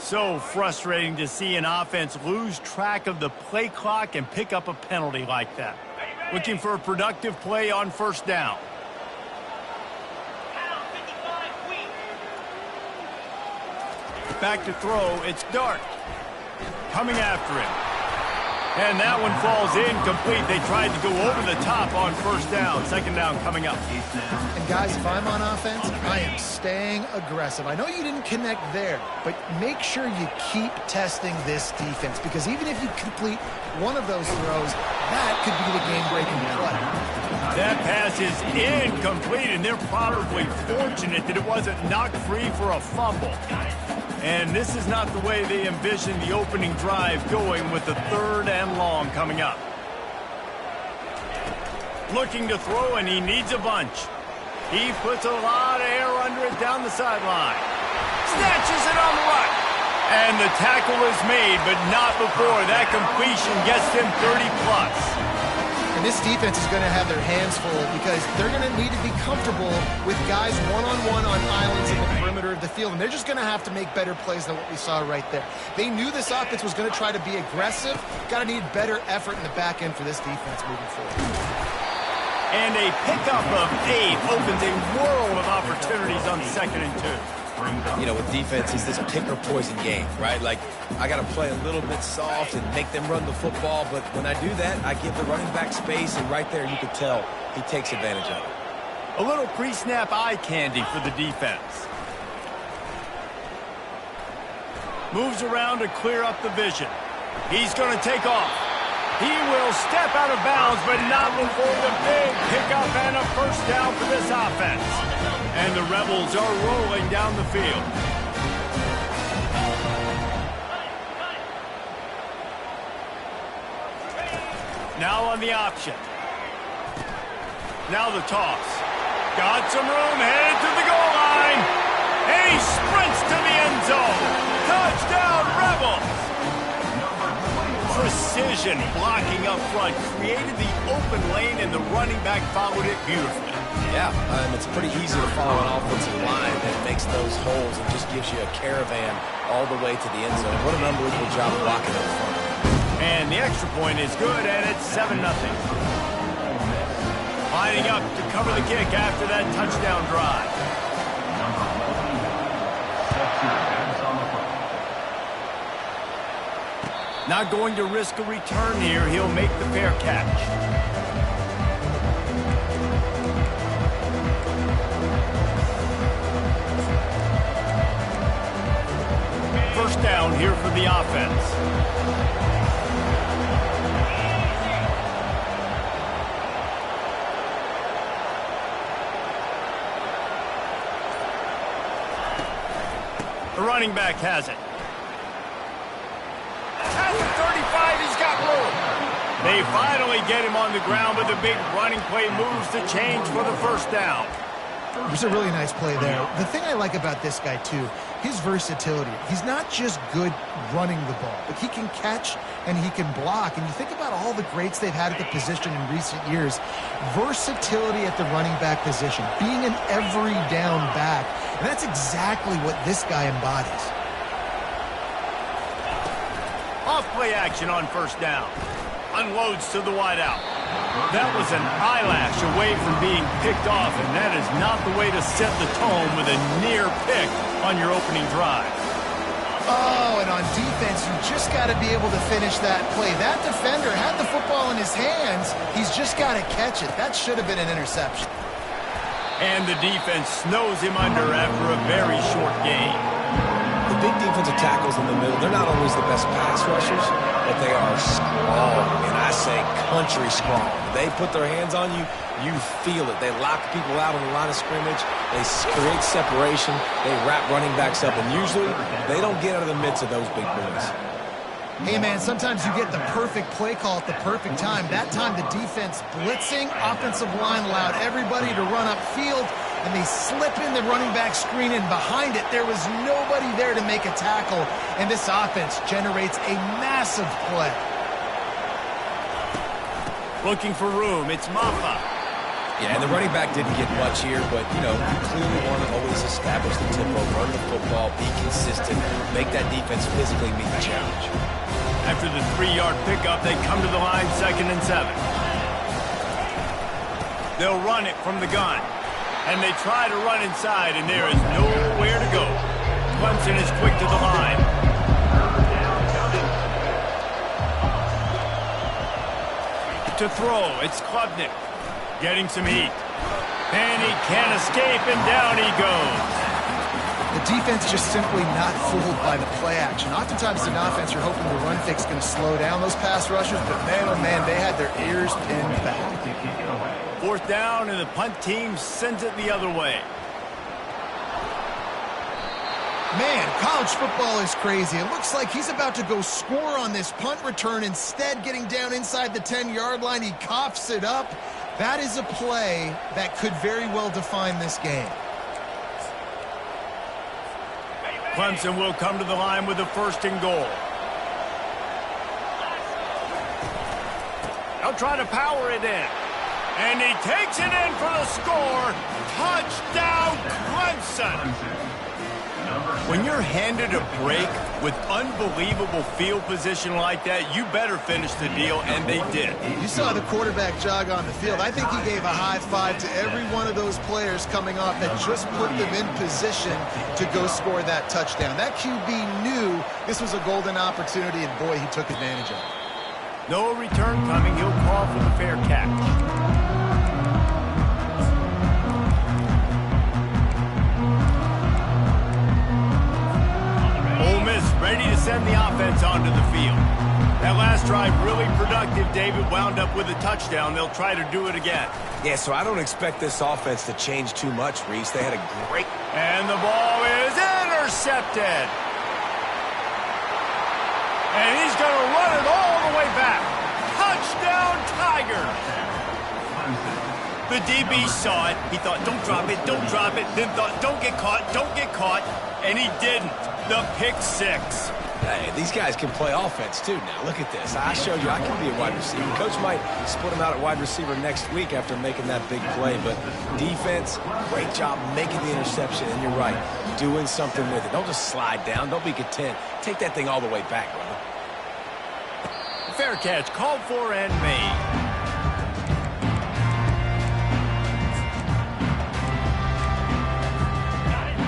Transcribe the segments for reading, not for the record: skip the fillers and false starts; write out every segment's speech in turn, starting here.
So frustrating to see an offense lose track of the play clock and pick up a penalty like that. Looking for a productive play on first down. Back to throw, it's Dart. Coming after him. And that one falls incomplete. They tried to go over the top on first down. Second down coming up. And guys, if I'm on offense, I am staying aggressive. I know you didn't connect there, but make sure you keep testing this defense, because even if you complete one of those throws, that could be the game-breaking play. That pass is incomplete, and they're probably fortunate that it wasn't knocked free for a fumble. And this is not the way they envisioned the opening drive going, with the 3rd and long coming up. Looking to throw, and he needs a bunch. He puts a lot of air under it down the sideline. Snatches it on the run. And the tackle is made, but not before that completion gets him 30+. And this defense is going to have their hands full, because they're going to need to be comfortable with guys one-on-one on islands in the perimeter of the field. And they're just going to have to make better plays than what we saw right there. They knew this offense was going to try to be aggressive. Got to need better effort in the back end for this defense moving forward. And a pickup of 8 opens a world of opportunities on 2nd and 2. You know, with defense, it's this pick or poison game, right? Like, I got to play a little bit soft and make them run the football, but when I do that, I give the running back space, and right there you can tell he takes advantage of it. A little pre-snap eye candy for the defense. Moves around to clear up the vision. He's going to take off. He will step out of bounds, but not before the big pickup and a first down for this offense. And the Rebels are rolling down the field. Now on the option. Now the toss. Got some room, headed to the goal line. And he sprints to the end zone. Touchdown, Rebels! Precision blocking up front created the open lane, and the running back followed it beautifully. Yeah, it's pretty easy to follow an offensive line that makes those holes and just gives you a caravan all the way to the end zone. What an unbelievable job of blocking up front. And the extra point is good, and it's 7-0. Lining up to cover the kick after that touchdown drive. Not going to risk a return here. He'll make the fair catch. First down here for the offense. The running back has it. At the 35, he's got room. They finally get him on the ground, but the big running play moves the change for the first down. It was a really nice play there. The thing I like about this guy, too, his versatility. He's not just good running the ball, but he can catch and he can block. And you think about all the greats they've had at the position in recent years. Versatility at the running back position, being an every down back. And that's exactly what this guy embodies. Off-play action on first down. Unloads to the wideout. That was an eyelash away from being picked off, and that is not the way to set the tone with a near pick on your opening drive. Oh, and on defense, you just got to be able to finish that play. That defender had the football in his hands. He's just got to catch it. That should have been an interception. And the defense snows him under after a very short gain. The big defensive tackles in the middle, they're not always the best pass rushers, but they are strong, and I say country strong. They put their hands on you, you feel it. They lock people out on the line of scrimmage. They create separation. They wrap running backs up, and usually they don't get out of the midst of those big boys. Hey, man, sometimes you get the perfect play call at the perfect time. That time the defense blitzing, offensive line allowed everybody to run upfield, and they slip in the running back screen, and behind it there was nobody there to make a tackle, and this offense generates a massive play. Looking for room, it's Maffa. Yeah, and the running back didn't get much here, but, you know, you clearly want to always establish the tempo, run the football, be consistent, make that defense physically meet the challenge. After the 3-yard pickup, they come to the line 2nd and 7. They'll run it from the gun. And they try to run inside, and there is nowhere to go. Clemson is quick to the line. To throw, it's Klubnik. Getting some heat. And he can't escape, and down he goes. The defense just simply not fooled by the play action. Oftentimes in offense, you're hoping the run fake is going to slow down those pass rushers, but man, oh man, they had their ears pinned back. 4th down, and the punt team sends it the other way. Man, college football is crazy. It looks like he's about to go score on this punt return. Instead, getting down inside the 10-yard line, he coughs it up. That is a play that could very well define this game. Clemson will come to the line with a 1st and goal. They'll try to power it in. And he takes it in for the score. Touchdown, Clemson! When you're handed a break with unbelievable field position like that, you better finish the deal, and they did. You saw the quarterback jog on the field. I think he gave a high five to every one of those players coming off that just put them in position to go score that touchdown. That QB knew this was a golden opportunity, and boy, he took advantage of it. No return coming. He'll call for the fair catch. Ready to send the offense onto the field. That last drive really productive. David wound up with a touchdown. They'll try to do it again. Yeah, so I don't expect this offense to change too much, Reese. They had a great... And the ball is intercepted. And he's going to run it all the way back. Touchdown, Tigers. The DB saw it. He thought, don't drop it, don't drop it. Then thought, don't get caught, don't get caught. And he didn't. The pick 6. Hey, these guys can play offense, too. Now, look at this. I showed you I can be a wide receiver. Coach might split him out at wide receiver next week after making that big play. But defense, great job making the interception. And you're right, doing something with it. Don't just slide down. Don't be content. Take that thing all the way back, brother. Fair catch called for and made.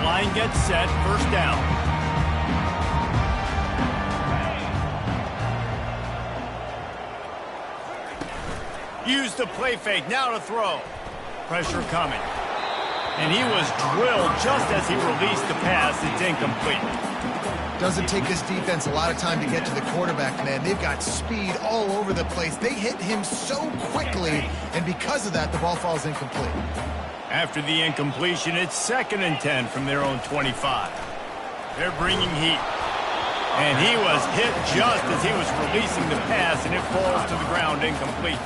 Line gets set, 1st down. Use the play fake, now to throw. Pressure coming. And he was drilled just as he released the pass. It's incomplete. Doesn't take this defense a lot of time to get to the quarterback, man. They've got speed all over the place. They hit him so quickly, and because of that, the ball falls incomplete. After the incompletion, it's 2nd and 10 from their own 25. They're bringing heat. And he was hit just as he was releasing the pass, and it falls to the ground incomplete.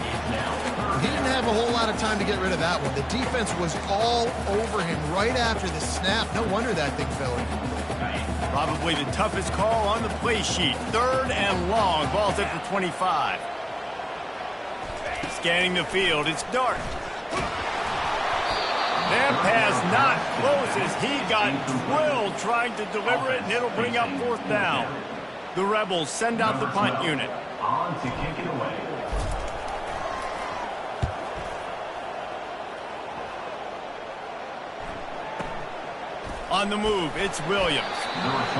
He didn't have a whole lot of time to get rid of that one. The defense was all over him right after the snap. No wonder that thing fell in. Probably the toughest call on the play sheet. 3rd and long. Ball's at the 25. Scanning the field, it's Dart. That pass not close as he got drilled trying to deliver it, and it'll bring up 4th down. The Rebels send out the punt unit. On to kick it away. On the move, it's Williams.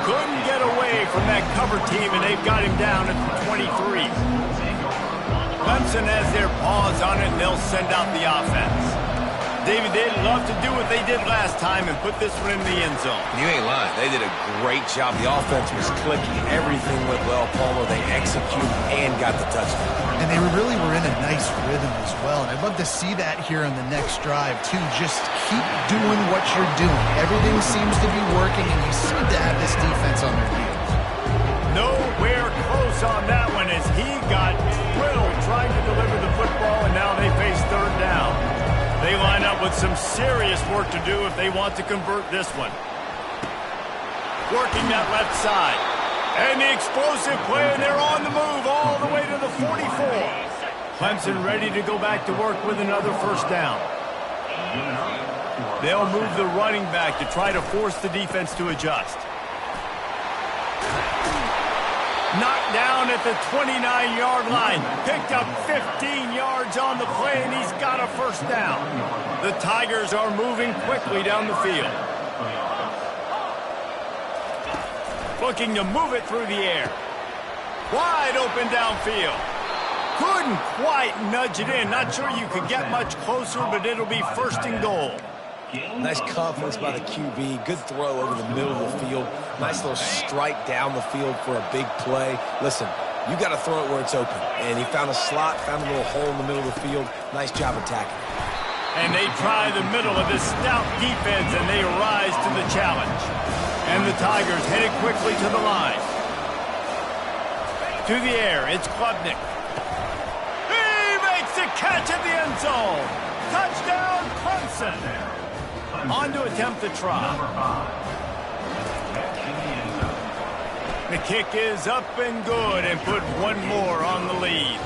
Couldn't get away from that cover team, and they've got him down at the 23. Clemson has their paws on it, and they'll send out the offense. David, they'd love to do what they did last time and put this one in the end zone. You ain't lying. They did a great job. The offense was clicking. Everything went well. Palmer, they executed and got the touchdown. And they really were in a nice rhythm as well. And I'd love to see that here on the next drive, too. Just keep doing what you're doing. Everything seems to be working, and you seem to have this defense on their heels. Nowhere close on that one as he got drilled trying to deliver the football, and now they face 3rd down. They line up with some serious work to do if they want to convert this one. Working that left side. And the explosive play, and they're on the move all the way to the 44. Clemson ready to go back to work with another 1st down. They'll move the running back to try to force the defense to adjust. Knocked down at the 29-yard line. Picked up 15 yards on the play, and he's got a first down. The Tigers are moving quickly down the field. Looking to move it through the air. Wide open downfield. Couldn't quite nudge it in. Not sure you could get much closer, but it'll be first and goal. Nice confidence by the QB. Good throw over the middle of the field. Nice little strike down the field for a big play. Listen, you got to throw it where it's open. And he found a slot, found a little hole in the middle of the field. Nice job attacking. And they try the middle of this stout defense, and they rise to the challenge. And the Tigers headed quickly to the line. To the air, it's Klubnik. He makes the catch at the end zone. Touchdown, Clemson. On to attempt the try. The kick is up and good and put one more on the lead.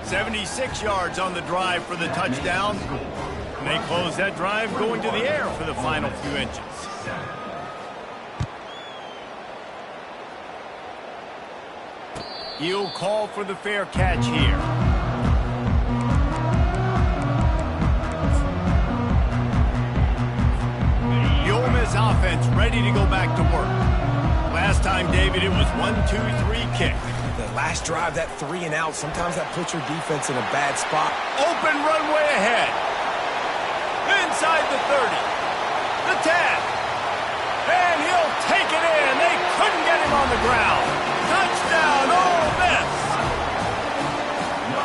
76 yards on the drive for the touchdown. And they close that drive going to the air for the final few inches. He'll call for the fair catch here. The Ole Miss offense ready to go back to work. Last time, David, it was 1-2-3 kick. The last drive, that 3 and out, sometimes that puts your defense in a bad spot. Open runway ahead. Inside the 30. The 10. And he'll take it in. They couldn't get him on the ground. Touchdown, Ole Miss.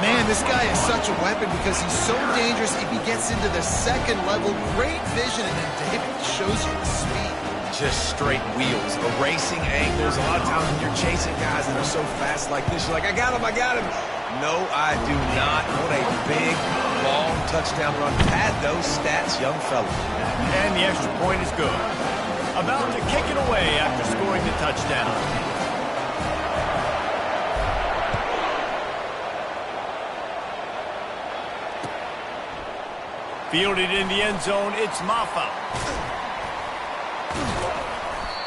Man, this guy is such a weapon because he's so dangerous if he gets into the second level. Great vision, and then David shows you the speed. Just straight wheels, erasing angles. A lot of times when you're chasing guys that are so fast like this, you're like, I got him, I got him. No, I do not. What a big, long touchdown run. Pad those stats, young fella. And the extra point is good. About to kick it away after scoring the touchdown. Fielded in the end zone, it's Maffa.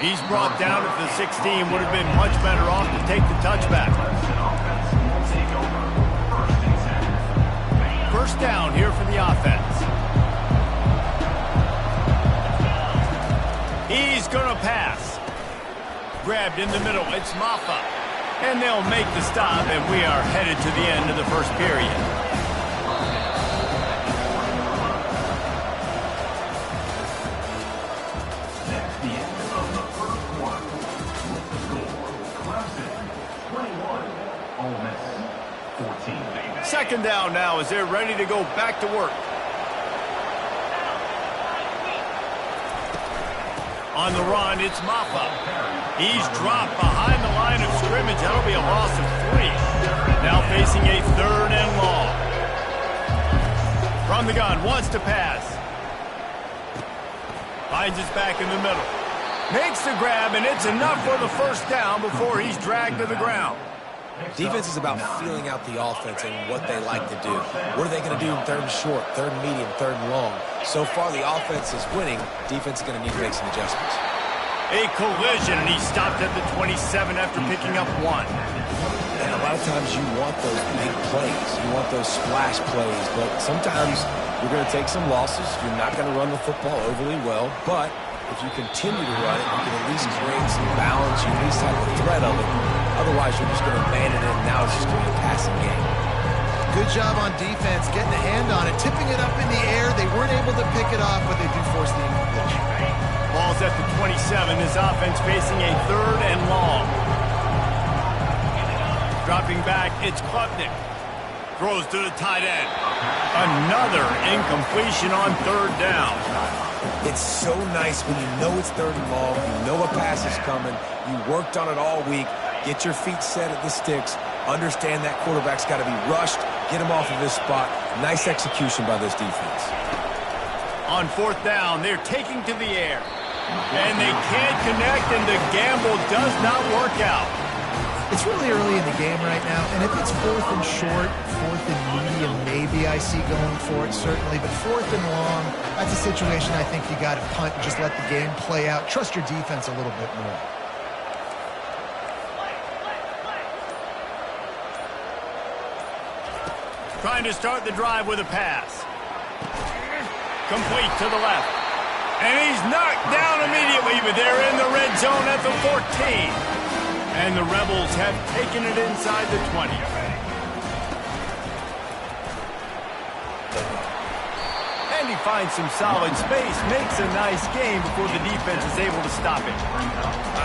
He's brought down at the 16. Would have been much better off to take the touchback. First down here for the offense. He's going to pass. Grabbed in the middle, it's Maffa. And they'll make the stop, and we are headed to the end of the first period. Second down now as they're ready to go back to work. On the run, it's Maffa. He's dropped behind the line of scrimmage. That'll be a loss of 3. Now facing a third and long. From the gun, wants to pass. Finds his back in the middle. Makes the grab, and it's enough for the first down before he's dragged to the ground. Defense is about feeling out the offense and what they like to do. What are they going to do in third and short, third and medium, third and long? So far, the offense is winning. Defense is going to need to make some adjustments. A collision, and he stopped at the 27 after picking up 1. And a lot of times you want those big plays. You want those splash plays. But sometimes you're going to take some losses. You're not going to run the football overly well. But if you continue to run it, you can at least create some balance. You at least have the threat of it. Otherwise, you're just going to abandon it, and now it's just going to be a passing game. Good job on defense, getting a hand on it, tipping it up in the air. They weren't able to pick it off, but they do force the incompletion. Ball's at the 27. This offense facing a third and long. Dropping back, it's Klubnik. Throws to the tight end. Another incompletion on third down. It's so nice when you know it's third and long, you know a pass is coming, you worked on it all week, get your feet set at the sticks, understand that quarterback's got to be rushed, get him off of this spot. Nice execution by this defense. On fourth down, they're taking to the air. And they can't connect, and the gamble does not work out. It's really early in the game right now, and if it's fourth and short, fourth and medium, maybe I see going for it, certainly. But fourth and long, That's a situation I think you got to punt and just let the game play out. Trust your defense a little bit more. Trying to start the drive with a pass. Complete to the left. And he's knocked down immediately, but they're in the red zone at the 14. And the Rebels have taken it inside the 20. And he finds some solid space, makes a nice game before the defense is able to stop it.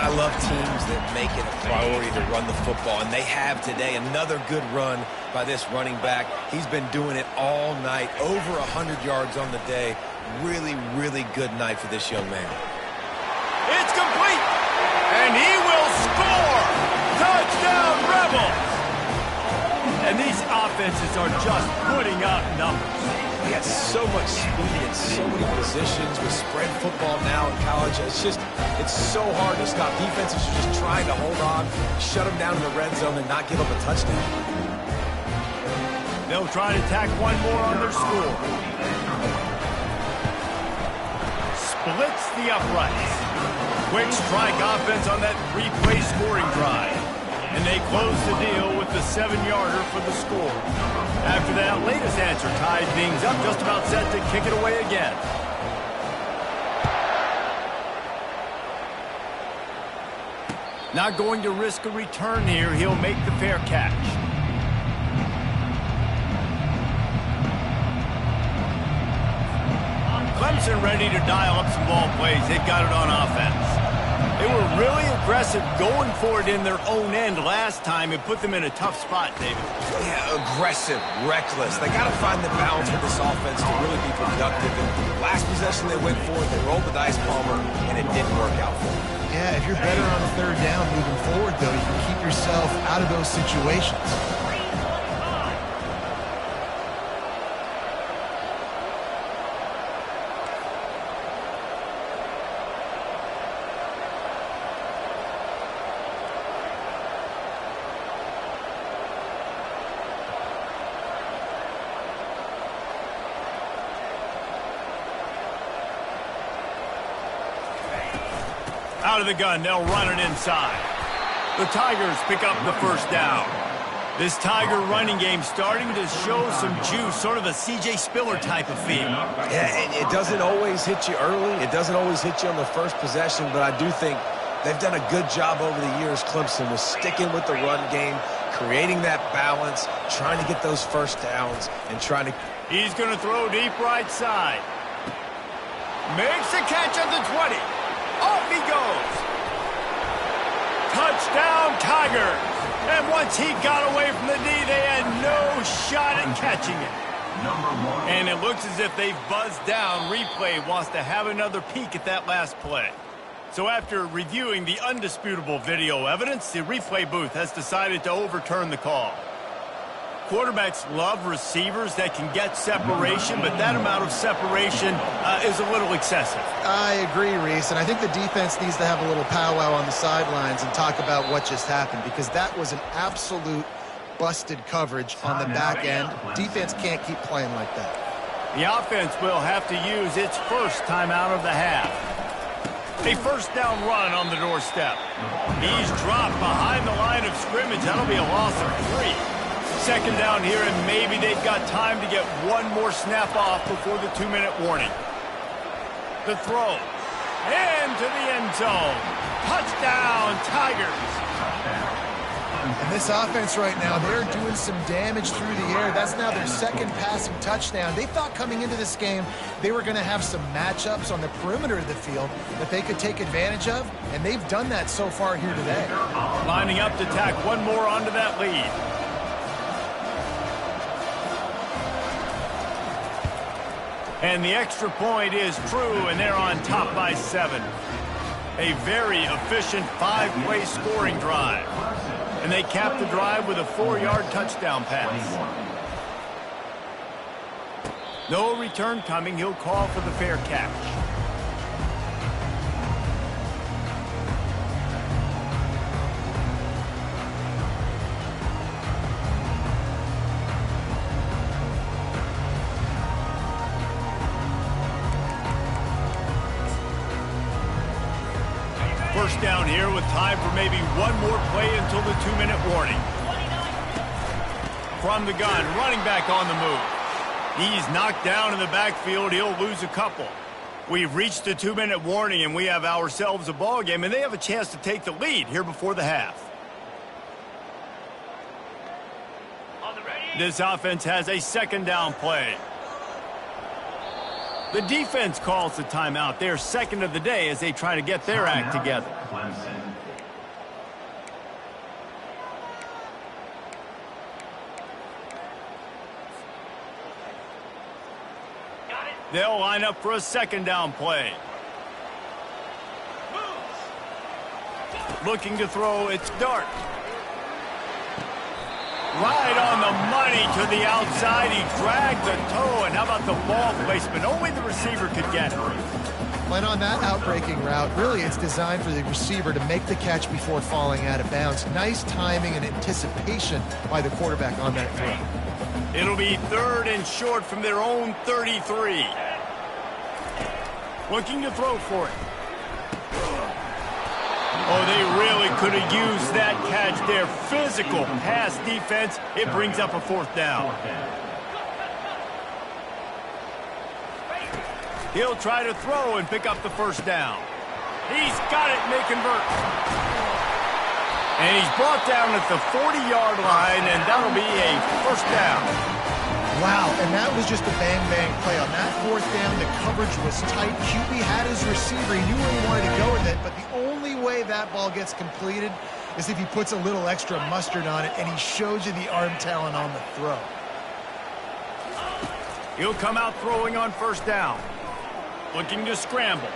I love teams that make it a priority to run the football, and they have today. Another good run by this running back. He's been doing it all night, over 100 yards on the day. Really, really good night for this young man. It's complete, and he will score! Touchdown, Rebels! And these offenses are just putting up numbers. He has so much speed and so many positions with spread football now in college. It's so hard to stop. Defenses are just trying to hold on, shut them down in the red zone, and not give up a touchdown. They'll try to tack one more on their score. Splits the uprights. Quick strike offense on that three-play scoring drive. And they close the deal with the 7-yarder for the score. After that latest answer tied things up, just about set to kick it away again. Not going to risk a return here. He'll make the fair catch. Clemson ready to dial up some ball plays. They've got it on offense. They were really aggressive going for it in their own end last time. It put them in a tough spot, David. Yeah, aggressive, reckless. They got to find the balance with this offense to really be productive. And last possession they went for it, they rolled the dice, Palmer, and it didn't work out for them. Yeah, if you're better on a third down moving forward, though, you can keep yourself out of those situations. Out of the gun, they'll run it inside. The Tigers pick up the first down. This Tiger running game starting to show some juice, sort of a C.J. Spiller type of feel. Yeah, it doesn't always hit you early. It doesn't always hit you on the first possession, but I do think they've done a good job over the years, Clemson, with sticking with the run game, creating that balance, trying to get those first downs, and trying to... He's going to throw deep right side. Makes the catch at the 20. Off he goes. Touchdown, Tigers. And once he got away from the D, they had no shot at catching it. And it looks as if they've buzzed down. Replay wants to have another peek at that last play. So after reviewing the undisputable video evidence, the replay booth has decided to overturn the call. Quarterbacks love receivers that can get separation, but that amount of separation is a little excessive. I agree, Reese, and I think the defense needs to have a little powwow on the sidelines and talk about what just happened, because that was an absolute busted coverage on the back end. Defense can't keep playing like that. The offense will have to use its first timeout of the half. A first down run on the doorstep. He's dropped behind the line of scrimmage. That'll be a loss of 3. Second down here, and maybe they've got time to get one more snap off before the 2-minute warning. The throw. Into the end zone. Touchdown, Tigers. And this offense right now, they're doing some damage through the air. That's now their second passing touchdown. They thought coming into this game they were going to have some matchups on the perimeter of the field that they could take advantage of, and they've done that so far here today. Lining up to tack one more onto that lead. And the extra point is true, and they're on top by 7. A very efficient 5-play scoring drive. And they cap the drive with a 4-yard touchdown pass. No return coming. He'll call for the fair catch. first down here with time for maybe one more play until the 2-minute warning. From the gun, running back on the move. He's knocked down in the backfield. He'll lose a couple. We've reached the 2-minute warning, and we have ourselves a ball game, and they have a chance to take the lead here before the half. This offense has a second down play. The defense calls the timeout. They're second of the day as they try to get their act together. They'll line up for a second down play. Looking to throw, it's Dart. Right on the money to the outside. He dragged the toe, and how about the ball placement? Only the receiver could get it. When on that outbreaking route, really it's designed for the receiver to make the catch before falling out of bounds. Nice timing and anticipation by the quarterback on that throw. It'll be 3rd and short from their own 33. Looking to throw for it. Oh, they really could have used that catch there. Physical pass defense. It brings up a 4th down. He'll try to throw and pick up the 1st down. He's got it, and they convert. And he's brought down at the 40-yard line, and that'll be a 1st down. Wow, and that was just a bang-bang play. On that 4th down, the coverage was tight. QB had his receiver. He knew where he wanted to go with it, but the only way that ball gets completed is if he puts a little extra mustard on it, and he shows you the arm talent on the throw. He'll come out throwing on 1st down. Looking to scramble.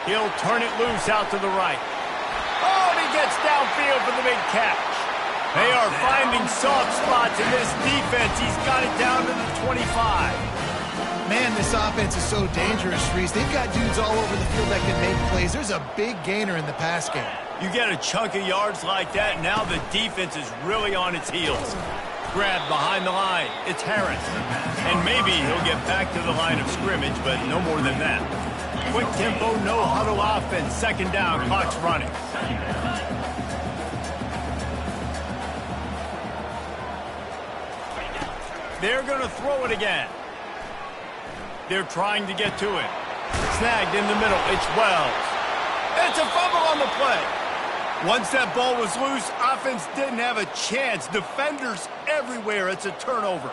He'll turn it loose out to the right. Oh, and he gets downfield for the big catch. They are finding soft spots in this defense. He's got it down to the 25. Man, this offense is so dangerous, Reese. They've got dudes all over the field that can make plays. There's a big gainer in the pass game. You get a chunk of yards like that, now the defense is really on its heels. Grabbed behind the line. It's Harris. And maybe he'll get back to the line of scrimmage, but no more than that. Quick tempo, no huddle offense. 2nd down, clock's running. They're going to throw it again. They're trying to get to it. Snagged in the middle. It's Wells. It's a fumble on the play. Once that ball was loose, offense didn't have a chance. Defenders everywhere. It's a turnover.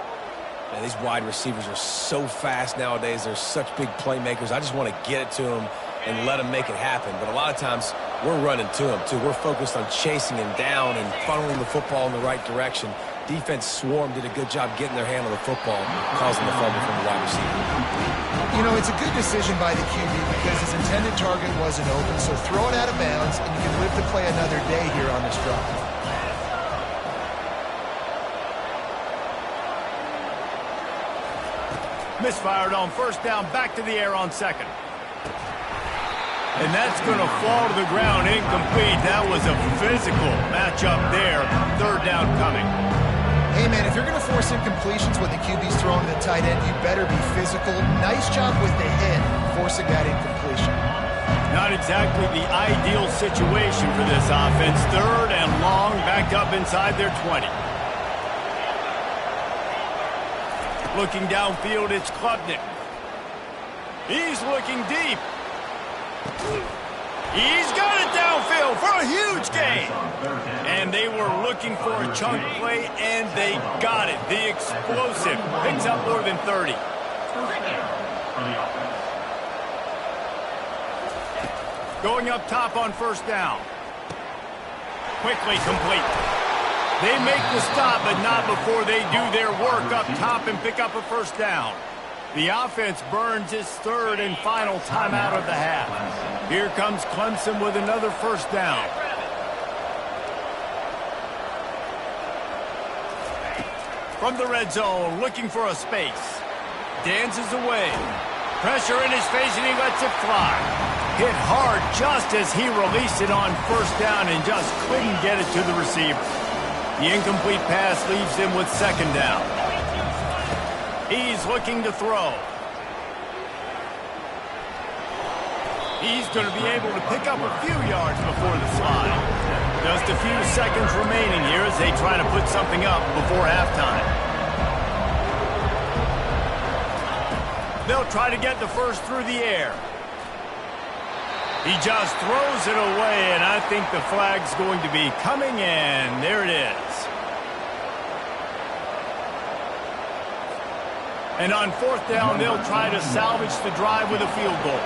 Man, these wide receivers are so fast nowadays. They're such big playmakers. I just want to get it to them and let them make it happen. But a lot of times, we're running to them, too. We're focused on chasing him down and funneling the football in the right direction. Defense swarm did a good job getting their hand on the football, causing the fumble from the wide receiver. You know, it's a good decision by the QB because his intended target wasn't open, so throw it out of bounds, and you can live to play another day here on this drive. Misfired on 1st down, back to the air on 2nd. And that's going to fall to the ground, incomplete. That was a physical matchup there. 3rd down coming. Hey, man, if you're going to force incompletions when the QB's throwing to the tight end, you better be physical. Nice job with the hit, forcing that incompletion. Not exactly the ideal situation for this offense. 3rd and long, backed up inside their 20. Looking downfield, it's Klubnik. He's looking deep. He's got it downfield for a huge gain. And they were looking for a chunk play, and they got it. The explosive picks up more than 30. Going up top on 1st down. Quickly complete. They make the stop, but not before they do their work up top and pick up a 1st down. The offense burns its 3rd and final timeout of the half. Here comes Clemson with another 1st down. From the red zone, looking for a space. Dances away. Pressure in his face, and he lets it fly. Hit hard just as he released it on 1st down and just couldn't get it to the receiver. The incomplete pass leaves him with 2nd down. He's looking to throw. He's going to be able to pick up a few yards before the slide. Just a few seconds remaining here as they try to put something up before halftime. They'll try to get the first through the air. He just throws it away, and I think the flag's going to be coming in. There it is. And on fourth down, they'll try to salvage the drive with a field goal.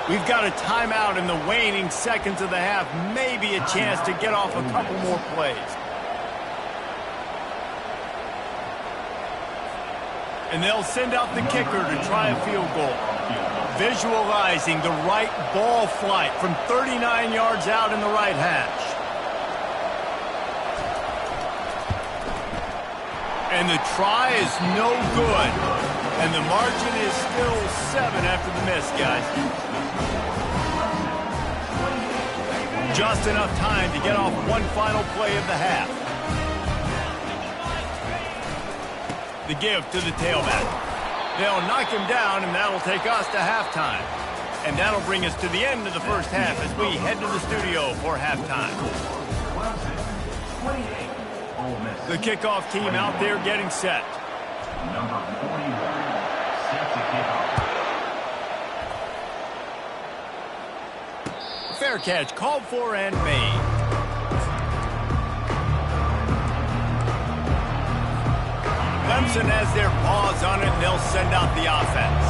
We've got a timeout in the waning seconds of the half. Maybe a chance to get off a couple more plays. And they'll send out the kicker to try a field goal. Visualizing the right ball flight from 39 yards out in the right hash. And the try is no good. And the margin is still 7 after the miss, guys. Just enough time to get off one final play of the half. The give to the tailback. They'll knock him down, and that'll take us to halftime. And that'll bring us to the end of the first half as we head to the studio for halftime. The kickoff team out there getting set. Number 41, set to kick off. Fair catch, called for and made. Clemson has their paws on it, and they'll send out the offense.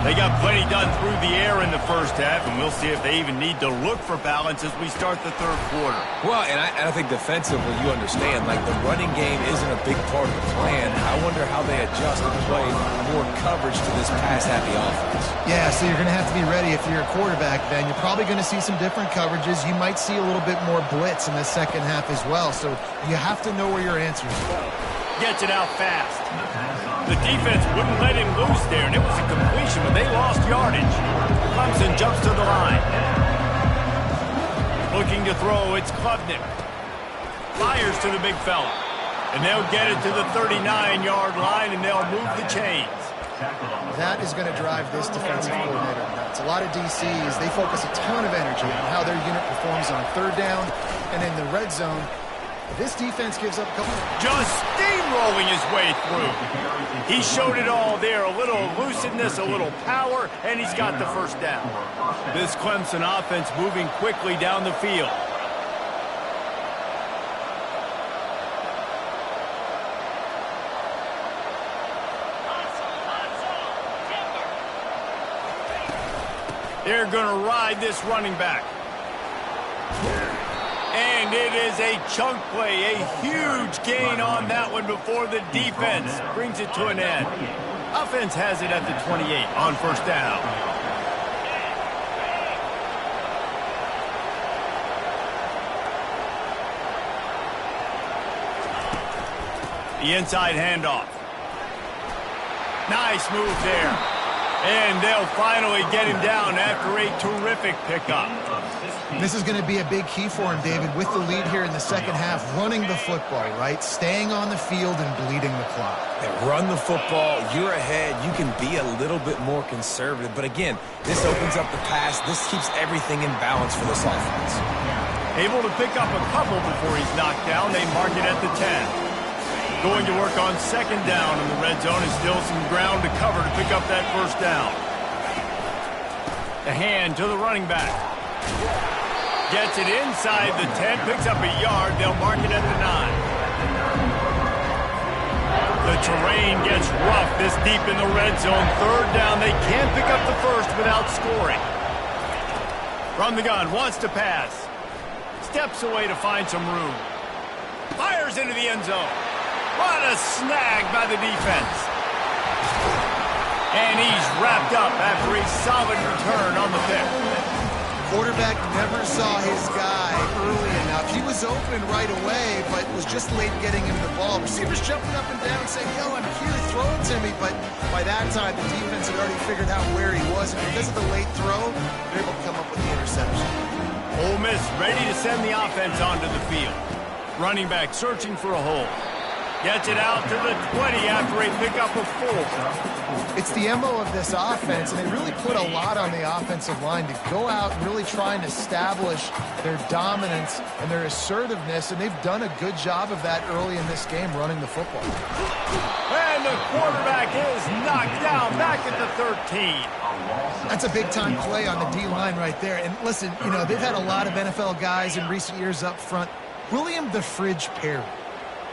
They got plenty done through the air in the first half, and we'll see if they even need to look for balance as we start the third quarter. Well, and I think defensively, you understand, like the running game isn't a big part of the plan. I wonder how they adjust and play more coverage to this pass-happy offense. Yeah, so you're going to have to be ready if you're a quarterback, Ben. You're probably going to see some different coverages. You might see a little bit more blitz in the second half as well, so you have to know where your answers are. Gets it out fast. The defense wouldn't let him loose there, and it was a completion, but they lost yardage. Clemson jumps to the line. Looking to throw, it's Klubnik. Fires to the big fella. And they'll get it to the 39-yard line, and they'll move the chains. That is going to drive this defensive coordinator nuts. A lot of DCs, they focus a ton of energy on how their unit performs on third down and in the red zone. This defense gives up a couple. Just steamrolling his way through. He showed it all there. A little elusiveness, a little power, and he's got the first down. This Clemson offense moving quickly down the field. They're going to ride this running back. And it is a chunk play, a huge gain on that one before the defense brings it to an end. Offense has it at the 28 on first down. The inside handoff. Nice move there. And they'll finally get him down after a terrific pickup. This is going to be a big key for him, David, with the lead here in the second half, running the football, right? Staying on the field and bleeding the clock. Yeah, run the football, you're ahead, you can be a little bit more conservative. But again, this opens up the pass. This keeps everything in balance for this offense. Able to pick up a couple before he's knocked down. They mark it at the 10. Going to work on second down in the red zone, and still some ground to cover to pick up that first down. The hand to the running back. Gets it inside the 10, picks up a yard. They'll mark it at the 9. The terrain gets rough this deep in the red zone. Third down, they can't pick up the first without scoring. From the gun, wants to pass. Steps away to find some room. Fires into the end zone. What a snag by the defense. And he's wrapped up after a solid return on the pick. Quarterback never saw his guy early enough. He was open right away, but was just late getting him the ball. Receivers jumping up and down saying, yo, I'm here, throw it to me. But by that time, the defense had already figured out where he was. And because of the late throw, they're able to come up with the interception. Ole Miss ready to send the offense onto the field. Running back searching for a hole. Gets it out to the 20 after a pickup of 4. It's the MO of this offense, and they really put a lot on the offensive line to go out and really try and establish their dominance and their assertiveness, and they've done a good job of that early in this game running the football. And the quarterback is knocked down back at the 13. That's a big-time play on the D-line right there. And listen, you know, they've had a lot of NFL guys in recent years up front. William the Fridge Perry,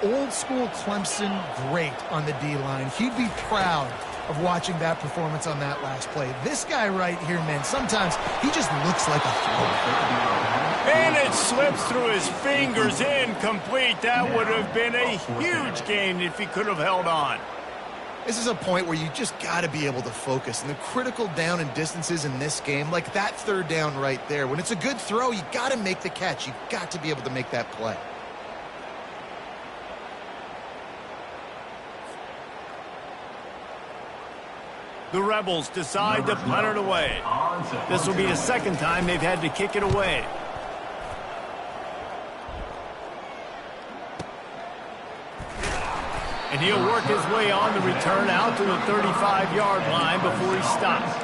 old-school Clemson great on the D-line. He'd be proud of watching that performance on that last play. This guy right here, man, sometimes he just looks like a throwback. And it slips through his fingers, incomplete. That would have been a huge gain if he could have held on. This is a point where you just got to be able to focus. And the critical down and distances in this game, like that third down right there, when it's a good throw, you got to make the catch. You've got to be able to make that play. The Rebels decide to punt it away. This will be the second time they've had to kick it away. And he'll work his way on the return out to the 35-yard line before he stops.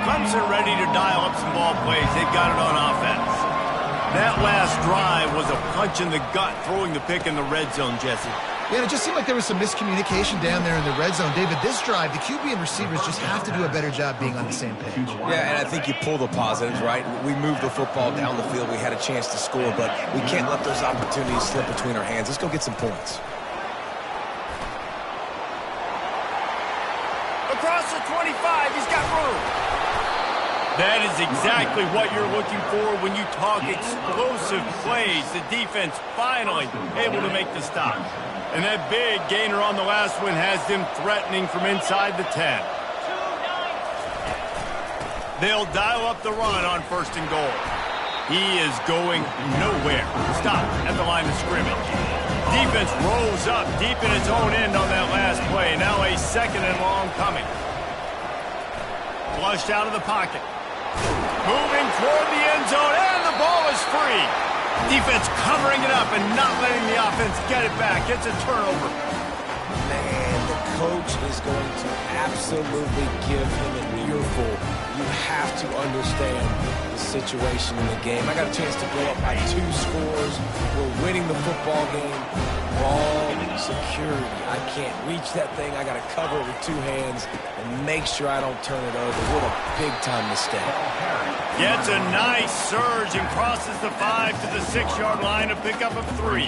Clemson ready to dial up some ball plays. They've got it on offense. That last drive was a punch in the gut, throwing the pick in the red zone, Jesse. Yeah, it just seemed like there was some miscommunication down there in the red zone. David, this drive, the QB and receivers just have to do a better job being on the same page. Yeah, and I think you pull the positives, right? We moved the football down the field. We had a chance to score, but we can't let those opportunities slip between our hands. Let's go get some points. Across the 25, he's got room. That is exactly what you're looking for when you talk explosive plays. The defense finally able to make the stop. And that big gainer on the last one has them threatening from inside the 10. They'll dial up the run on 1st and goal. He is going nowhere. Stop at the line of scrimmage. Defense rolls up deep in its own end on that last play. Now a 2nd and long coming. Flushed out of the pocket. Moving toward the end zone, and the ball is free. Defense covering it up and not letting the offense get it back. It's a turnover. Man, the coach is going to absolutely give him an earful. You have to understand the situation in the game. I got a chance to go up by 2 scores. We're winning the football game. Ball security. I can't reach that thing. I got to cover it with 2 hands and make sure I don't turn it over. What a big-time mistake. Gets a nice surge and crosses the 5 to the 6-yard line, a pickup of 3.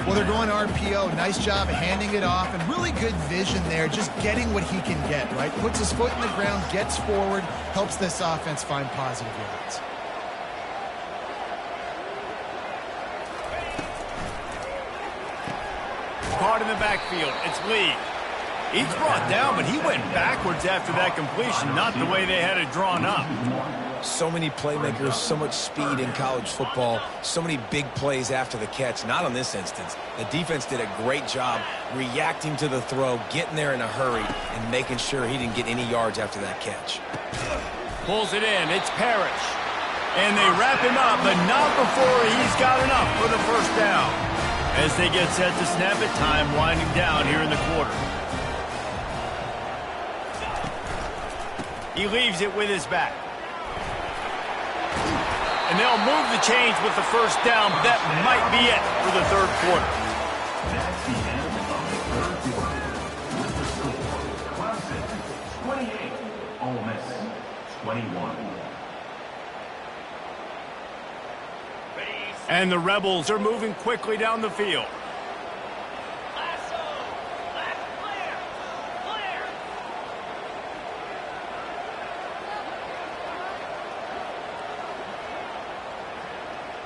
Well, they're going RPO. Nice job handing it off, and really good vision there, just getting what he can get, right? Puts his foot in the ground, gets forward, helps this offense find positive yards. Caught in the backfield. It's Lee. He's brought down, but he went backwards after that completion, not the way they had it drawn up. So many playmakers, so much speed in college football, so many big plays after the catch. Not on this instance. The defense did a great job reacting to the throw, getting there in a hurry, and making sure he didn't get any yards after that catch. Pulls it in. It's Parrish. And they wrap him up, but not before he's got enough for the 1st down. As they get set to snap it, time winding down here in the quarter. He leaves it with his back. And they'll move the chains with the 1st down. That might be it for the 3rd quarter. That's the end of the 3rd quarter. With the score, Clemson 28, Ole Miss 21. And the Rebels are moving quickly down the field.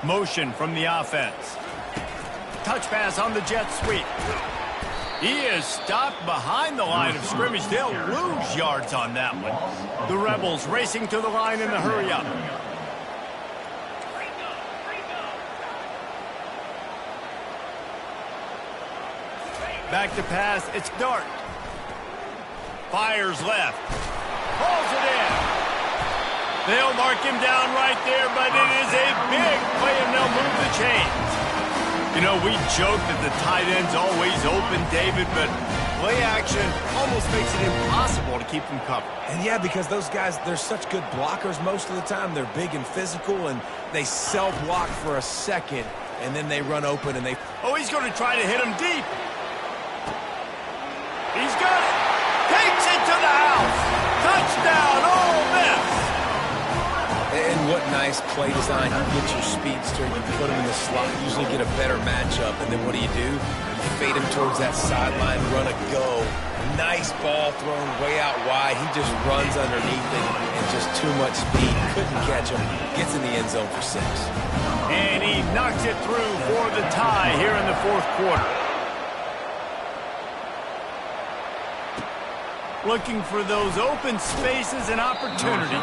Motion from the offense. Touch pass on the jet sweep. He is stopped behind the line of scrimmage. They'll lose yards on that one. The Rebels racing to the line in the hurry up. Back to pass, it's Dart. Fires left. Pulls it in. They'll mark him down right there, but it is a big play, and they'll move the chains. You know, we joke that the tight end's always open, David, but play action almost makes it impossible to keep them covered. And yeah, because those guys, they're such good blockers most of the time. They're big and physical, and they self-block for a second, and then they run open, and they... Oh, he's going to try to hit him deep. He's got it. Takes it to the house. Touchdown, Ole Miss. And what nice play design. You get your speedster, you put him in the slot, usually get a better matchup, and then what do? You fade him towards that sideline, run a go. Nice ball thrown way out wide. He just runs underneath it, and just too much speed. Couldn't catch him. Gets in the end zone for 6. And he knocks it through for the tie here in the fourth quarter. Looking for those open spaces and opportunity.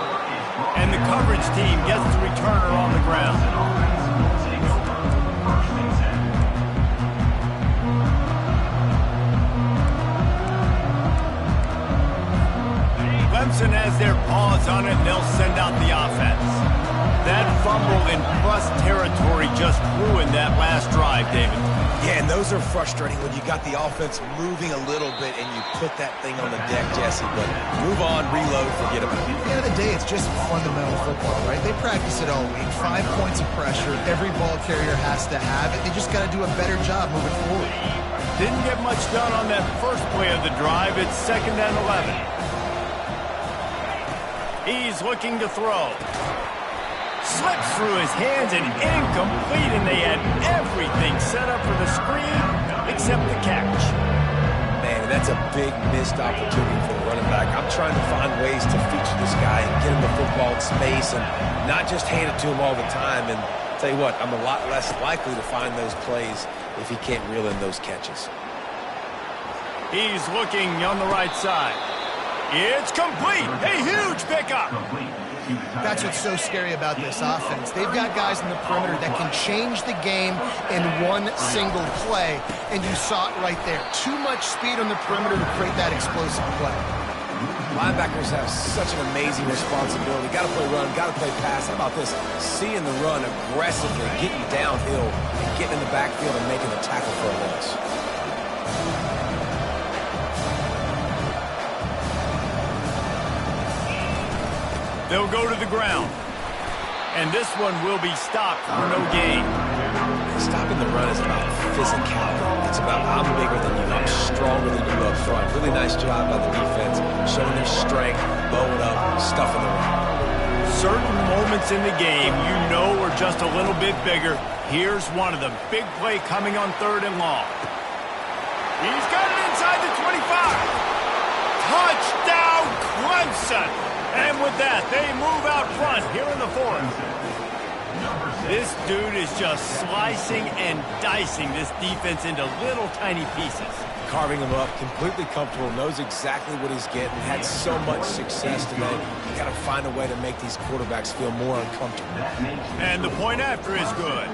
And the coverage team gets the returner on the ground. Clemson has their paws on it, and they'll send out the offense. That fumble in plus territory just ruined that last drive, David. Yeah, and those are frustrating when you got the offense moving a little bit and you put that thing on the deck, Jesse. But move on, reload, forget about it. At the end of the day, it's just fundamental football, right? They practice it all week. 5 points of pressure. Every ball carrier has to have it. They just got to do a better job moving forward. Didn't get much done on that first play of the drive. It's 2nd and 11. He's looking to throw. Slips through his hands and incomplete, and they had everything set up for the screen except the catch. Man, that's a big missed opportunity for the running back. I'm trying to find ways to feature this guy and get him the football in space and not just hand it to him all the time. And tell you what, I'm a lot less likely to find those plays if he can't reel in those catches. He's looking on the right side. It's complete. A huge pickup. That's what's so scary about this offense. They've got guys in the perimeter that can change the game in one single play, and you saw it right there. Too much speed on the perimeter to create that explosive play. Linebackers have such an amazing responsibility. Got to play run, got to play pass. How about this? Seeing the run aggressively, getting downhill, and getting in the backfield and making the tackle for a loss. They'll go to the ground. And this one will be stopped for no gain. Stopping the run is about physicality. It's about I'm bigger than you, I'm stronger than you up front. Really nice job by the defense, showing their strength, bowing up, stuffing the run. Certain moments in the game you know are just a little bit bigger. Here's one of them. Big play coming on 3rd and long. He's got it inside the 25. Touchdown, Clemson! And with that, they move out front here in the 4th. This dude is just slicing and dicing this defense into little tiny pieces. Carving him up, completely comfortable, knows exactly what he's getting, had so much success today. You got to find a way to make these quarterbacks feel more uncomfortable. And the point after is good.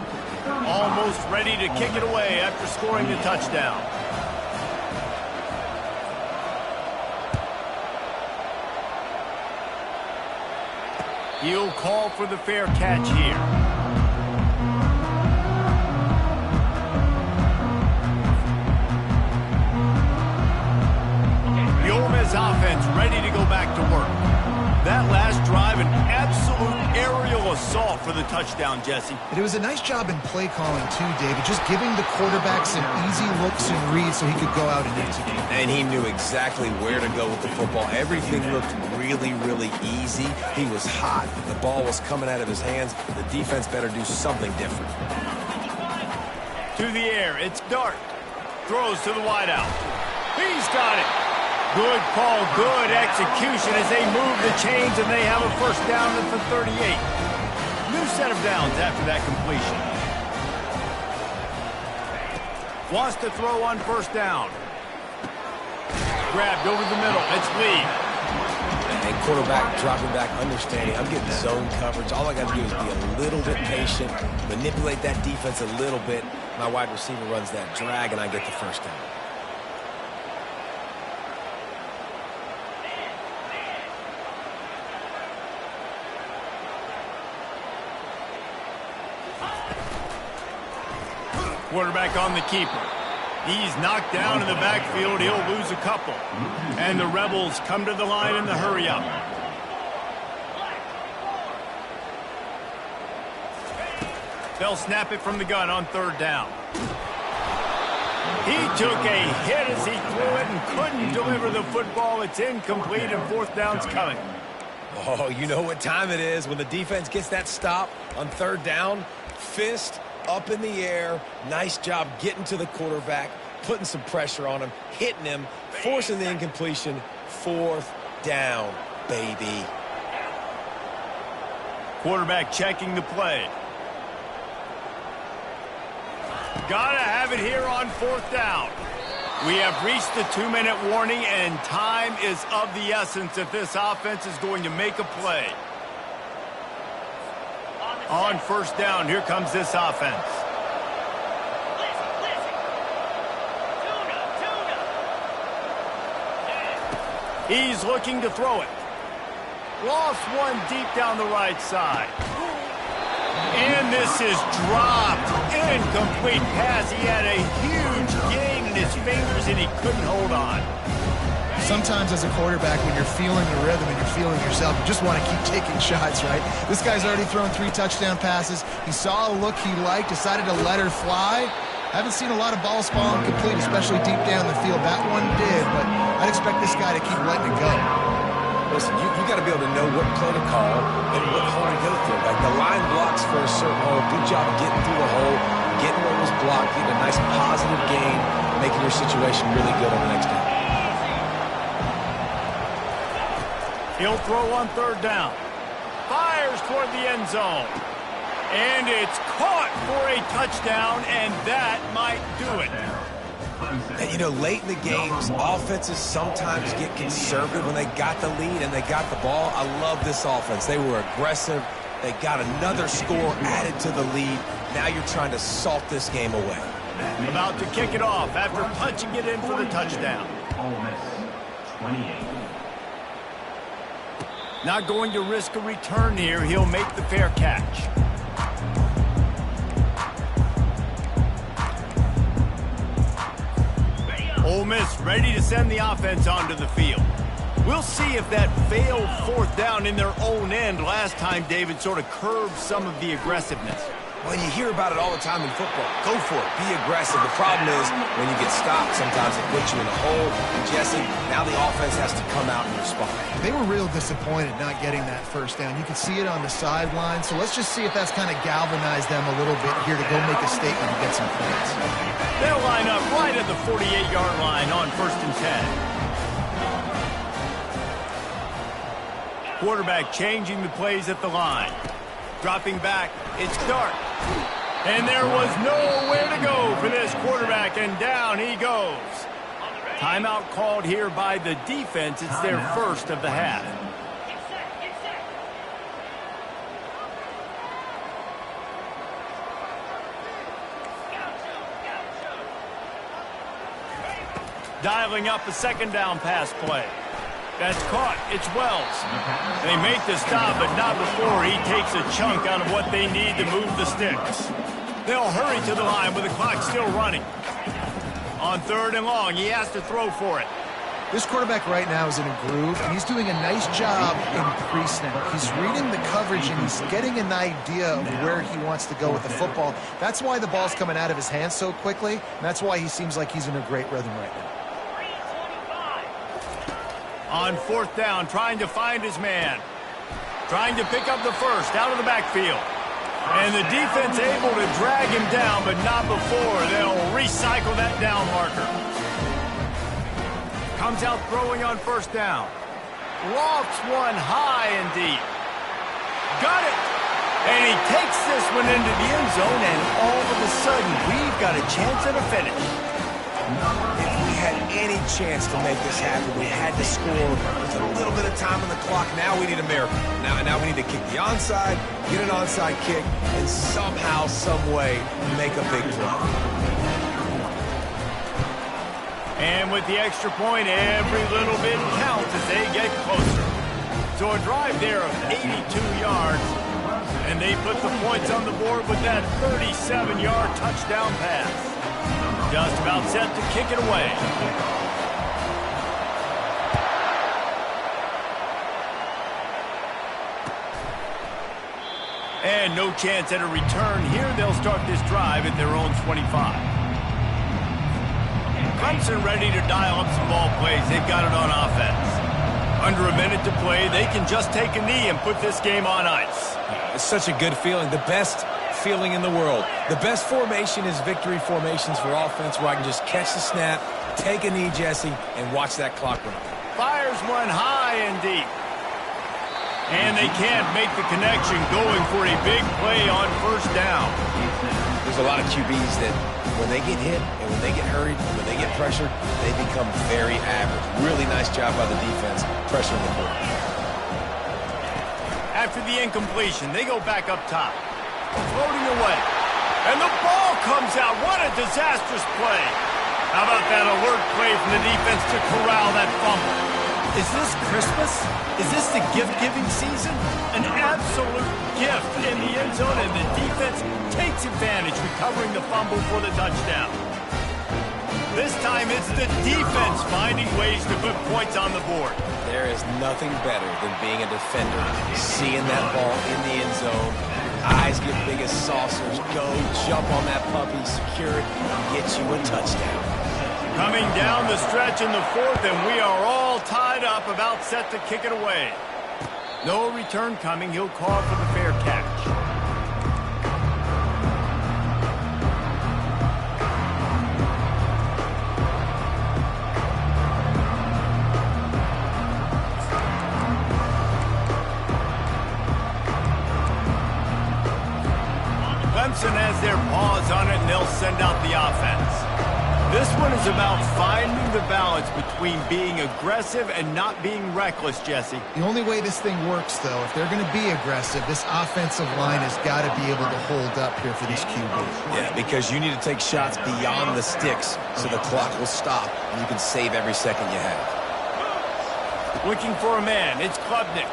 Almost ready to kick it away after scoring the touchdown. He'll call for the fair catch here. The Ole Miss offense ready to go back to work. That last drive, an absolute aerial assault for the touchdown, Jesse. And it was a nice job in play calling, too, David. Just giving the quarterback some easy looks and reads so he could go out and execute. And he knew exactly where to go with the football. Everything looked really, really easy. He was hot. The ball was coming out of his hands. The defense better do something different. To the air, it's Dart. Throws to the wideout. He's got it. Good call, good execution as they move the chains, and they have a first down at the 38. New set of downs after that completion. Wants to throw on first down. Grabbed over the middle. It's Lee. And quarterback dropping back, understanding I'm getting zone coverage. All I got to do is be a little bit patient, manipulate that defense a little bit. My wide receiver runs that drag, and I get the first down. Quarterback on the keeper. He's knocked down in the backfield. He'll lose a couple. And the Rebels come to the line in the hurry-up. They'll snap it from the gun on 3rd down. He took a hit as he threw it and couldn't deliver the football. It's incomplete, and 4th down's coming. Oh, you know what time it is when the defense gets that stop on 3rd down. Fist up in the air. Nice job getting to the quarterback, putting some pressure on him, hitting him, forcing the incompletion. 4th down, baby. Quarterback checking the play. Gotta have it here on 4th down. We have reached the 2-minute warning, and time is of the essence if this offense is going to make a play. On 1st down, here comes this offense. He's looking to throw it. Lost one deep down the right side. And this is dropped. Incomplete pass. He had a huge gain in his fingers, and he couldn't hold on. Sometimes as a quarterback, when you're feeling the rhythm and you're feeling yourself, you just want to keep taking shots, right? This guy's already thrown 3 touchdown passes. He saw a look he liked, decided to let her fly. Haven't seen a lot of balls fall incomplete, especially deep down the field. That one did, but I'd expect this guy to keep letting it go. Listen, you got to be able to know what play to call and what hole to go through. Like the line blocks for a certain hole. Good job getting through the hole, getting what was blocked, getting a nice positive gain, making your situation really good on the next down. He'll throw on 3rd down. Fires toward the end zone. And it's caught for a touchdown, and that might do it. And, you know, late in the games, offenses sometimes get conservative when they got the lead and they got the ball. I love this offense. They were aggressive. They got another score added to the lead. Now you're trying to salt this game away. About to kick it off after punching it in for the touchdown. Ole Miss, 28. Not going to risk a return here. He'll make the fair catch. Ole Miss ready to send the offense onto the field. We'll see if that failed 4th down in their own end last time, David, sort of curbed some of the aggressiveness. Well, you hear about it all the time in football. Go for it. Be aggressive. The problem is when you get stopped, sometimes it puts you in a hole. Jesse, now the offense has to come out and respond. They were real disappointed not getting that 1st down. You could see it on the sideline. So let's just see if that's kind of galvanized them a little bit here to go make a statement and get some points. They'll line up right at the 48-yard line on 1st and 10. Quarterback changing the plays at the line. Dropping back, it's dark. And there was nowhere to go for this quarterback, and down he goes. Timeout called here by the defense. It's their first of the half. Dialing up a 2nd down pass play. That's caught. It's Wells. They make the stop, but not before he takes a chunk out of what they need to move the sticks. They'll hurry to the line with the clock still running. On 3rd and long, he has to throw for it. This quarterback right now is in a groove, and he's doing a nice job in pre-snap. He's reading the coverage, and he's getting an idea of where he wants to go with the football. That's why the ball's coming out of his hands so quickly, and that's why he seems like he's in a great rhythm right now. On 4th down, trying to find his man. Trying to pick up the first out of the backfield. And the defense able to drag him down, but not before they'll recycle that down marker. Comes out throwing on 1st down. Lofts one high and deep. Got it! And he takes this one into the end zone, and all of a sudden, we've got a chance at a finish. If we had any chance to make this happen, we had to score with a little bit of time on the clock. Now we need a miracle. Now we need to kick the onside, get an onside kick, and somehow, some way, make a big play. And with the extra point, every little bit counts as they get closer. So a drive there of 82 yards. And they put the points on the board with that 37-yard touchdown pass. Just about set to kick it away. And no chance at a return here. They'll start this drive at their own 25. Clemson ready to dial up some ball plays. They've got it on offense. Under a minute to play, they can just take a knee and put this game on ice. It's such a good feeling. The best feeling in the world. The best formation is victory formations for offense where I can just catch the snap, take a knee, Jesse, and watch that clock run. Fires one high and deep. And they can't make the connection, going for a big play on first down. There's a lot of QBs that when they get hit and when they get hurried, when they get pressured, they become very average. Really nice job by the defense pressuring the ball. After the incompletion, they go back up top. Floating away. And the ball comes out. What a disastrous play. How about that alert play from the defense to corral that fumble? Is this Christmas? Is this the gift-giving season? An absolute gift in the end zone, and the defense takes advantage, recovering the fumble for the touchdown. This time it's the defense finding ways to put points on the board. There is nothing better than being a defender, seeing that ball in the end zone, eyes get big as saucers, go jump on that puppy, secure it, get you a touchdown. Coming down the stretch in the fourth, and we are all tied up, about set to kick it away. No return coming. He'll call for the fair catch. Clemson has their paws on it, and they'll send out the offense. This one is about finding the balance between being aggressive and not being reckless, Jesse. The only way this thing works, though, if they're going to be aggressive, this offensive line has got to be able to hold up here for this QB. Yeah, because you need to take shots beyond the sticks so the clock will stop and you can save every second you have. Looking for a man. It's Klubnik.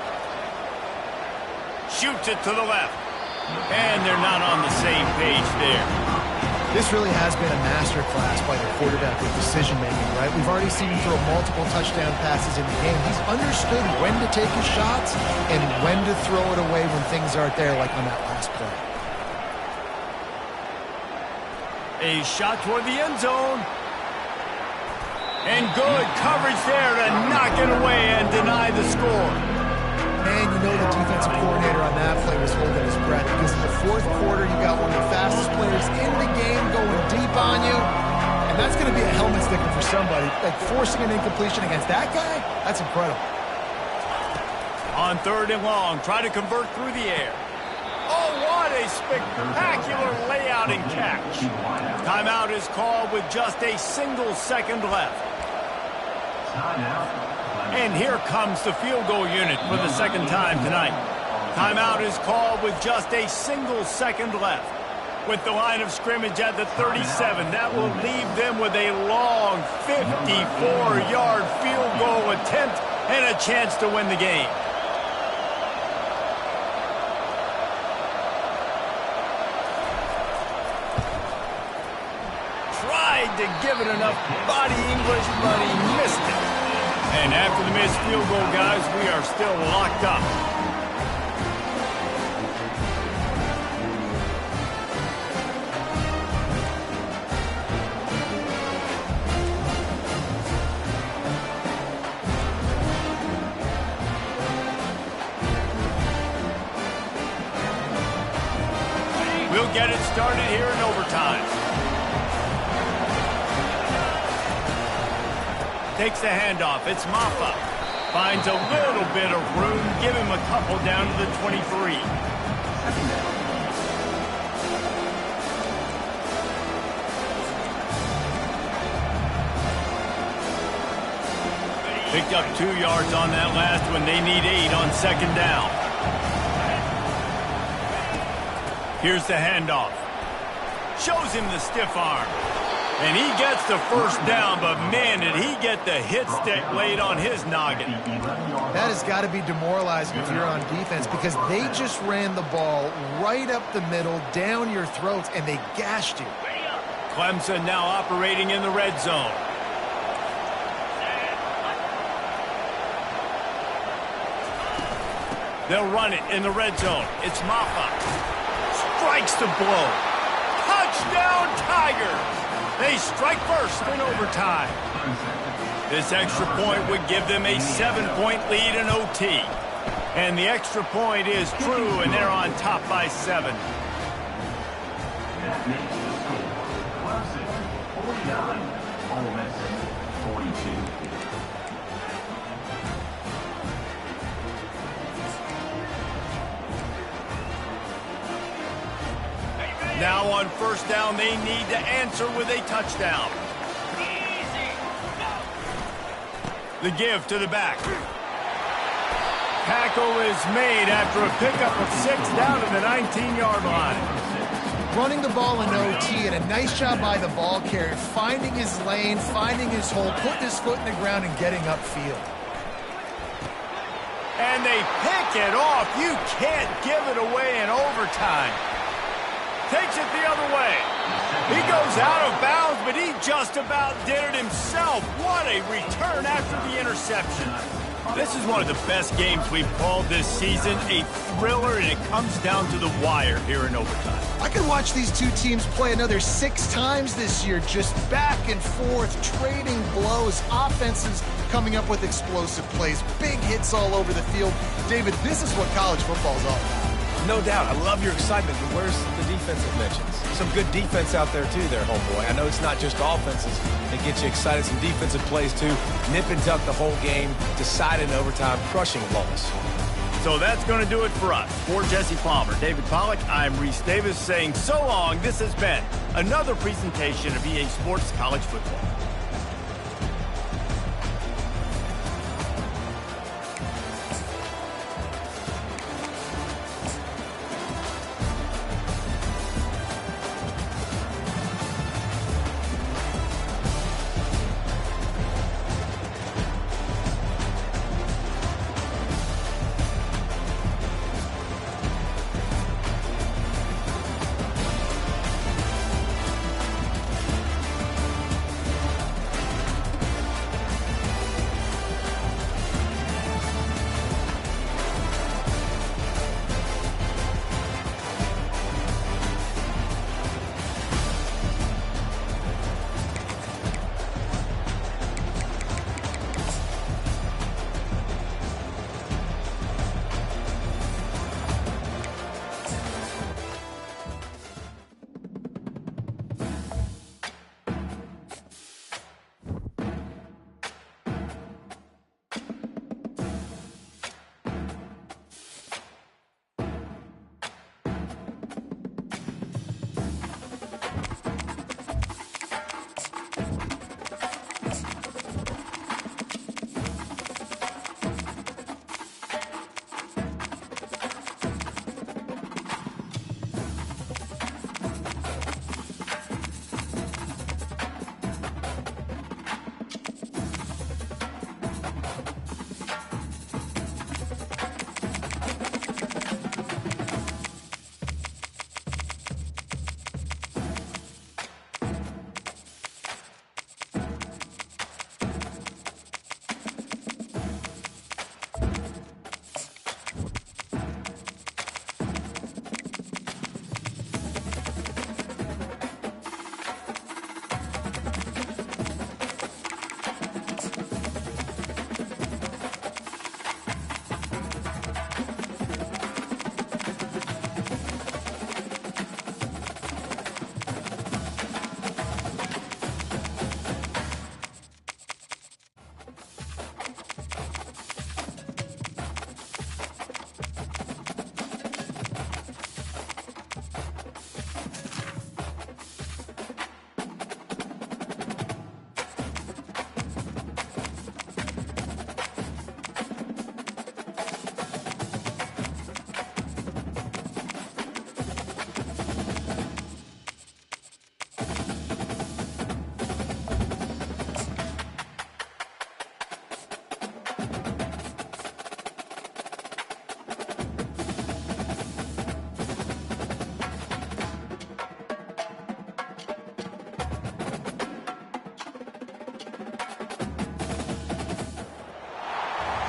Shoots it to the left. And they're not on the same page there. This really has been a masterclass by the quarterback with decision-making, right? We've already seen him throw multiple touchdown passes in the game. He's understood when to take his shots and when to throw it away when things aren't there, like on that last play. A shot toward the end zone. And good coverage there to knock it away and deny the score. And you know the defensive coordinator on that play was holding his breath, because in the fourth quarter, you got one of the fastest players in the game going deep on you, and that's going to be a helmet sticker for somebody. Like, forcing an incompletion against that guy, that's incredible. On third and long, try to convert through the air. Oh, what a spectacular layout and catch. Timeout is called with just a single second left. And here comes the field goal unit for the second time tonight. Timeout is called with just a single second left. With the line of scrimmage at the 37, that will leave them with a long 54-yard field goal attempt and a chance to win the game. Tried to give it enough body English, but he missed it. And after the missed field goal, guys, we are still locked up. We'll get it started here in overtime. Takes the handoff. It's Maffa. Finds a little bit of room. Give him a couple down to the 23. Picked up 2 yards on that last one. They need 8 on second down. Here's the handoff. Shows him the stiff arm. And he gets the first down, but man, did he get the hit stick laid on his noggin. That has got to be demoralizing if you're on defense because they just ran the ball right up the middle, down your throats, and they gashed you. Clemson now operating in the red zone. They'll run it in the red zone. It's Maffa. Strikes the blow. Touchdown, Tigers! They strike first in overtime. This extra point would give them a 7-point lead in OT. And the extra point is true, and they're on top by 7. That makes the score Clemson 49, Ole Miss 42. Now on first down, they need to answer with a touchdown. The give to the back. Tackle is made after a pickup of 6 down to the 19-yard line. Running the ball in OT, and a nice job by the ball carrier, finding his lane, finding his hole, putting his foot in the ground, and getting upfield. And they pick it off. You can't give it away in overtime. Takes it the other way. He goes out of bounds, but he just about did it himself. What a return after the interception. This is one of the best games we've called this season. A thriller, and it comes down to the wire here in overtime. I could watch these two teams play another 6 times this year, just back and forth, trading blows, offenses coming up with explosive plays, big hits all over the field. David, this is what college football is all about. No doubt. I love your excitement, but where's the defensive mentions? Some good defense out there, too, there, homeboy. I know it's not just offenses that get you excited. Some defensive plays, too. Nip and tuck the whole game, decide in overtime, crushing loss. So that's going to do it for us. For Jesse Palmer, David Pollack, I'm Reese Davis saying so long. This has been another presentation of EA Sports College Football.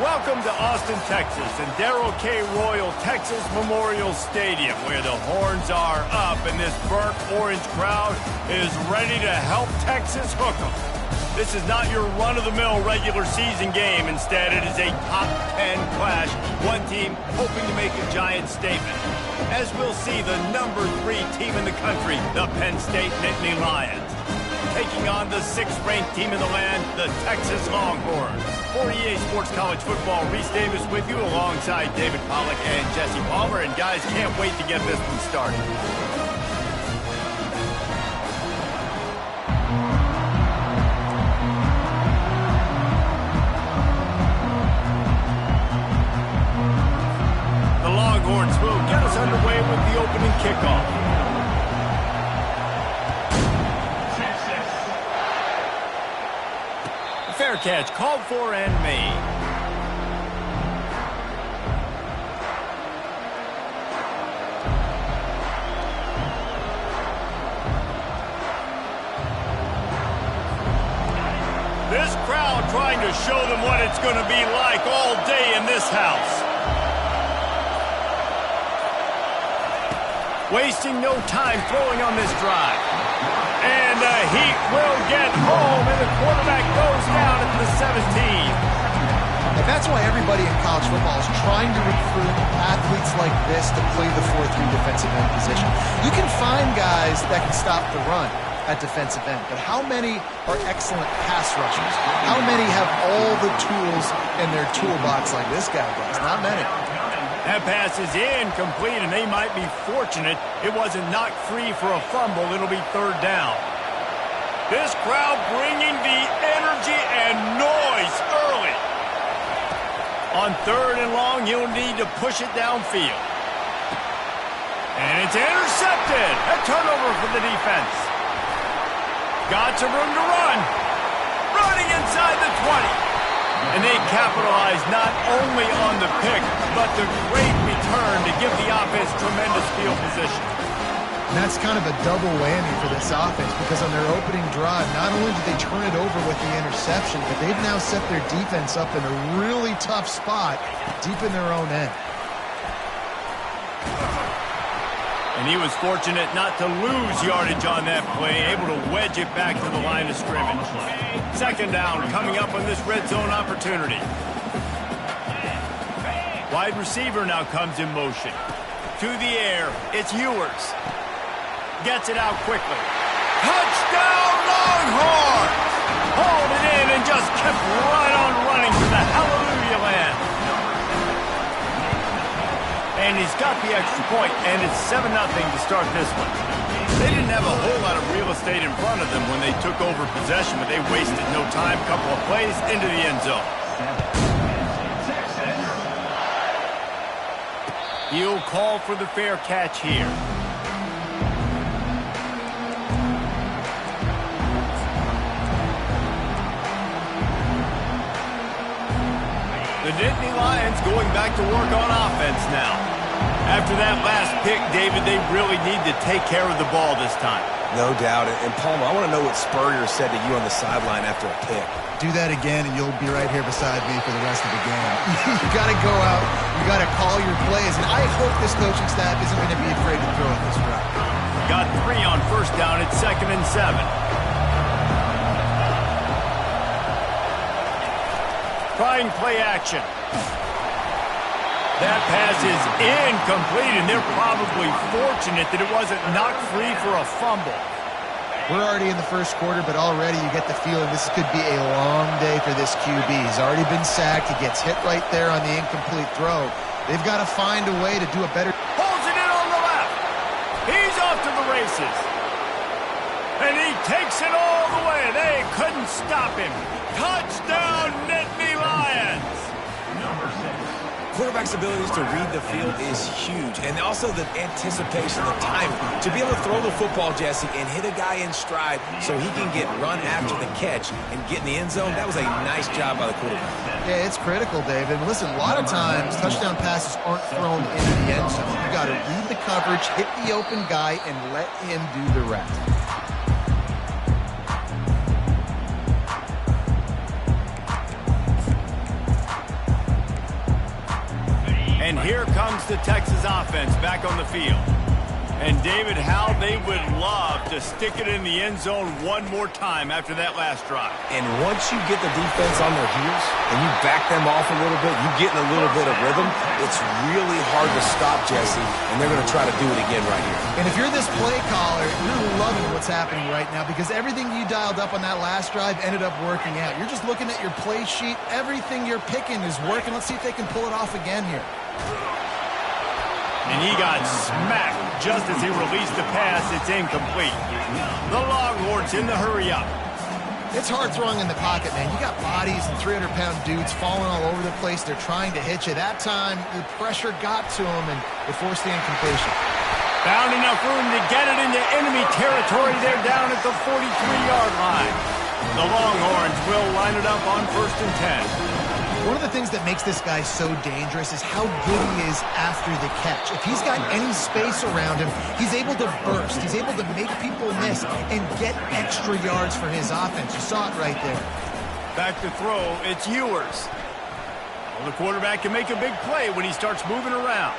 Welcome to Austin, Texas, and Darrell K. Royal Texas Memorial Stadium, where the horns are up and this burnt orange crowd is ready to help Texas hook 'em. This is not your run-of-the-mill regular season game. Instead, it is a top 10 clash, one team hoping to make a giant statement. As we'll see, the number 3 team in the country, the Penn State Nittany Lions, taking on the 6th-ranked team in the land, the Texas Longhorns. For EA Sports College Football, Reese Davis with you alongside David Pollack and Jesse Palmer. And guys, can't wait to get this one started. The Longhorns will get us underway with the opening kickoff. Fair catch called for and made. This crowd trying to show them what it's going to be like all day in this house. Wasting no time throwing on this drive. And the Heat will get home, and the quarterback goes down at the 17. And that's why everybody in college football is trying to recruit athletes like this to play the 4-3 defensive end position. You can find guys that can stop the run at defensive end, but how many are excellent pass rushers? How many have all the tools in their toolbox like this guy does? Not many. That pass is incomplete, and they might be fortunate it wasn't knocked free for a fumble. It'll be 3rd down. This crowd bringing the energy and noise early. On 3rd and long, he'll need to push it downfield. And it's intercepted. A turnover for the defense. Got some room to run. Running inside the 20. And they capitalize not only on the pick, but the great return to give the offense tremendous field position. And that's kind of a double whammy for this offense, because on their opening drive, not only did they turn it over with the interception, but they've now set their defense up in a really tough spot deep in their own end. And he was fortunate not to lose yardage on that play, able to wedge it back to the line of scrimmage. 2nd down coming up on this red zone opportunity. Wide receiver now comes in motion. To the air, it's Ewers. Gets it out quickly. Touchdown Longhorns! Hauled it in and just kept right on running to the hallelujah land. And he's got the extra point, and it's 7-0 to start this one. They didn't have a whole lot of real estate in front of them when they took over possession, but they wasted no time. Couple of plays into the end zone. He'll call for the fair catch here. The Nittany Lions going back to work on offense now. After that last pick, David, they really need to take care of the ball this time. No doubt. And Palmer, I want to know what Spurrier said to you on the sideline after a pick. Do that again, and you'll be right here beside me for the rest of the game. You got to go out. You got to call your plays. And I hope this coaching staff isn't going to be afraid to throw it this route. Got 3 on 1st down. It's 2nd and 7. Trying play action. That pass is incomplete, and they're probably fortunate that it wasn't knocked free for a fumble. We're already in the 1st quarter, but already you get the feeling this could be a long day for this QB. He's already been sacked. He gets hit right there on the incomplete throw. They've got to find a way to do a better... Holds it in on the left. He's off to the races. And he takes it all the way. They couldn't stop him. Touchdown, Nittany Lions. Number 6. Quarterback's abilities to read the field is huge, and also the anticipation, the timing. To be able to throw the football, Jesse, and hit a guy in stride so he can get run after the catch and get in the end zone, that was a nice job by the quarterback. Yeah, it's critical, David. And listen, a lot of times touchdown passes aren't thrown into the end zone. You got to read the coverage, hit the open guy, and let him do the rest. here comes the Texas offense back on the field. And, David, how they would love to stick it in the end zone one more time after that last drive. And once you get the defense on their heels and you back them off a little bit, you get in a little bit of rhythm, it's really hard to stop, Jesse, and they're going to try to do it again right here. And if you're this play caller, you're loving what's happening right now because everything you dialed up on that last drive ended up working out. You're just looking at your play sheet. Everything you're picking is working. Let's see if they can pull it off again here. And he got smacked just as he released the pass. It's incomplete. The Longhorns in the hurry up. It's hard throwing in the pocket, man. You got bodies and 300-pound dudes falling all over the place. They're trying to hit you. That time, the pressure got to him, and it forced the incompletion. Found enough room to get it into enemy territory. They're down at the 43-yard line. The Longhorns will line it up on 1st and 10. One of the things that makes this guy so dangerous is how good he is after the catch. If he's got any space around him, he's able to burst. He's able to make people miss and get extra yards for his offense. You saw it right there. Back to throw, it's Ewers. Well, the quarterback can make a big play when he starts moving around.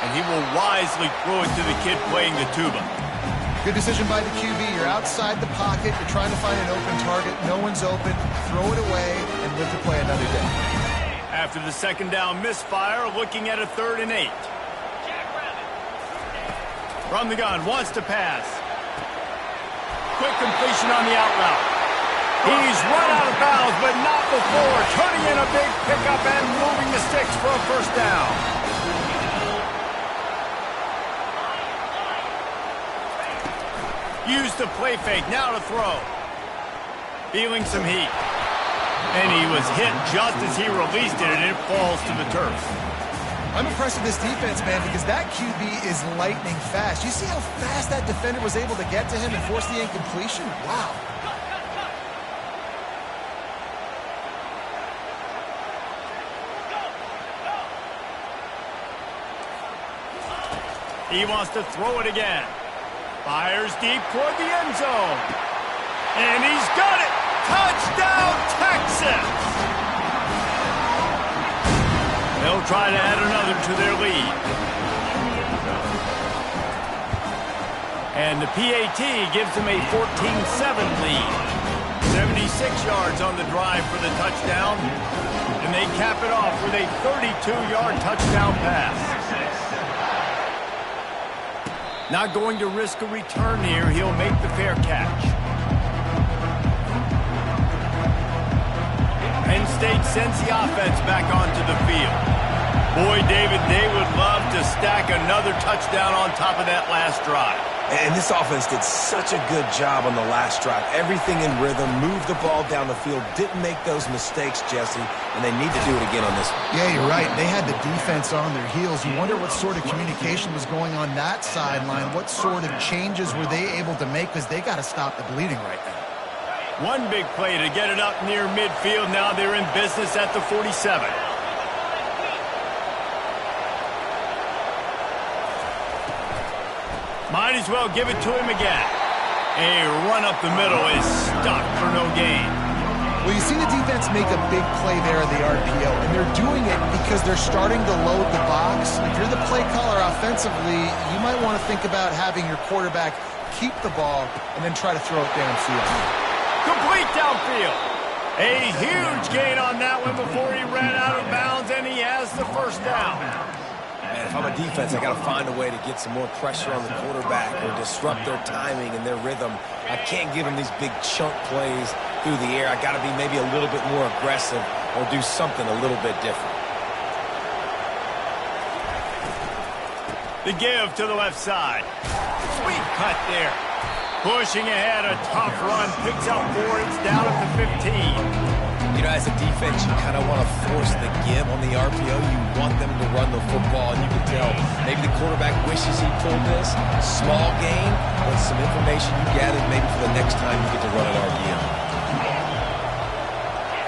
And he will wisely throw it to the kid playing the tuba. Good decision by the QB. You're outside the pocket. You're trying to find an open target. No one's open. Throw it away and live to play another day. After the second down misfire, looking at a 3rd and 8. From the gun, wants to pass. Quick completion on the out route. He's run out of bounds, but not before. Turning in a big pickup and moving the sticks for a 1st down. Used the play fake, now to throw. Feeling some heat. And he was hit just as he released it, and it falls to the turf. I'm impressed with this defense, man, because that QB is lightning fast. You see how fast that defender was able to get to him and force the incompletion? Wow. He wants to throw it again. Fires deep toward the end zone. And he's got it! Touchdown, Texas! They'll try to add another to their lead. And the PAT gives them a 14-7 lead. 76 yards on the drive for the touchdown. And they cap it off with a 32-yard touchdown pass. Not going to risk a return here. He'll make the fair catch. Penn State sends the offense back onto the field. Boy, David, they would love to stack another touchdown on top of that last drive. And this offense did such a good job on the last drive. Everything in rhythm, moved the ball down the field, didn't make those mistakes, Jesse, and they need to do it again on this one. Yeah, you're right. They had the defense on their heels. You wonder what sort of communication was going on that sideline. What sort of changes were they able to make, because they got to stop the bleeding right now. One big play to get it up near midfield. Now they're in business at the 47. Might as well give it to him again. A run up the middle is stuck for no gain. Well, you see the defense make a big play there in the RPO, and they're doing it because they're starting to load the box. If you're the play caller offensively, you might want to think about having your quarterback keep the ball and then try to throw it downfield. Complete downfield. A huge gain on that one before he ran out of bounds, and he has the 1st down. Man, if I'm a defense, I got to find a way to get some more pressure on the quarterback or disrupt their timing and their rhythm. I can't give them these big chunk plays through the air. I got to be maybe a little bit more aggressive or do something a little bit different. The give to the left side. Sweet cut there. Pushing ahead, a tough run. Picks up 4. It's down at the 15. You know, as a defense, you kind of want to force the give on the RPO. You want them to run the football, and you can tell maybe the quarterback wishes he pulled this. Small gain, but some information you gathered maybe for the next time you get to run an RPO.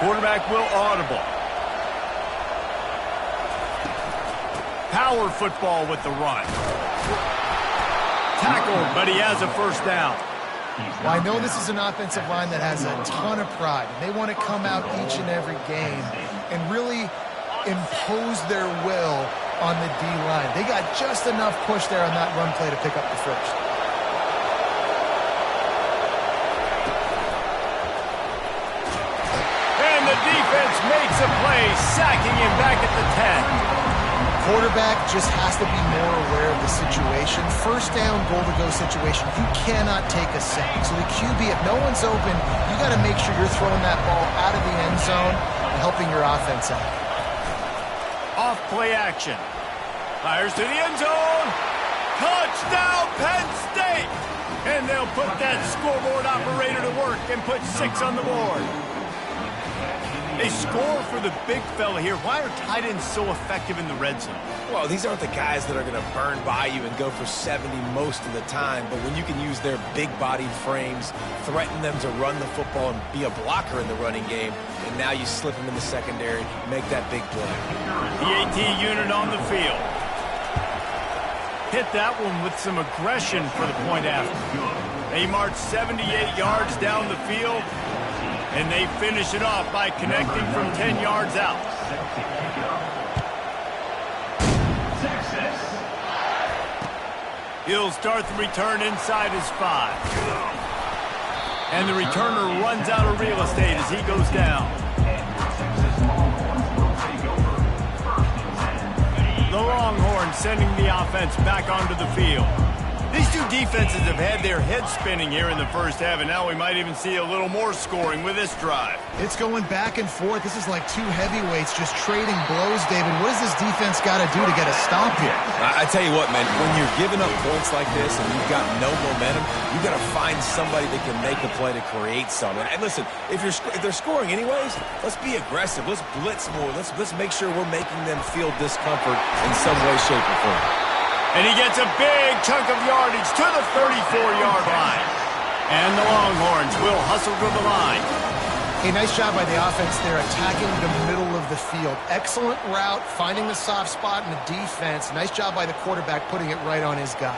Quarterback will audible. Power football with the run. Tackled, but he has a 1st down. Well, I know this is an offensive line that has a ton of pride. They want to come out each and every game and really impose their will on the D-line. They got just enough push there on that run play to pick up the first. And the defense makes a play, sacking him back at the 10. Quarterback just has to be more aware of the situation. First down, goal-to-go situation, you cannot take a sack. So the QB, if no one's open, you got to make sure you're throwing that ball out of the end zone and helping your offense out. Off play action. Fires to the end zone. Touchdown, Penn State! And they'll put that scoreboard operator to work and put 6 on the board. They score for the big fella here. Why are tight ends so effective in the red zone? Well, these aren't the guys that are going to burn by you and go for 70 most of the time, but when you can use their big-bodied frames, threaten them to run the football and be a blocker in the running game, and now you slip them in the secondary, make that big play. The AT unit on the field. Hit that one with some aggression for the point after. They march 78 yards down the field, and they finish it off by connecting from 10 yards out. He'll start the return inside his 5. And the returner runs out of real estate as he goes down. The Longhorns sending the offense back onto the field. These two defenses have had their heads spinning here in the first half, and now we might even see a little more scoring with this drive. It's going back and forth. This is like two heavyweights just trading blows, David. What does this defense got to do to get a stop here? I tell you what, man, when you're giving up points like this and you've got no momentum, you got to find somebody that can make a play to create something. And listen, if they're scoring anyways, let's be aggressive. Let's blitz more. Let's make sure we're making them feel discomfort in some way, shape, or form. And he gets a big chunk of yardage to the 34-yard line. And the Longhorns will hustle to the line. A nice job by the offense there, attacking the middle of the field. Excellent route, finding the soft spot in the defense. Nice job by the quarterback putting it right on his guy.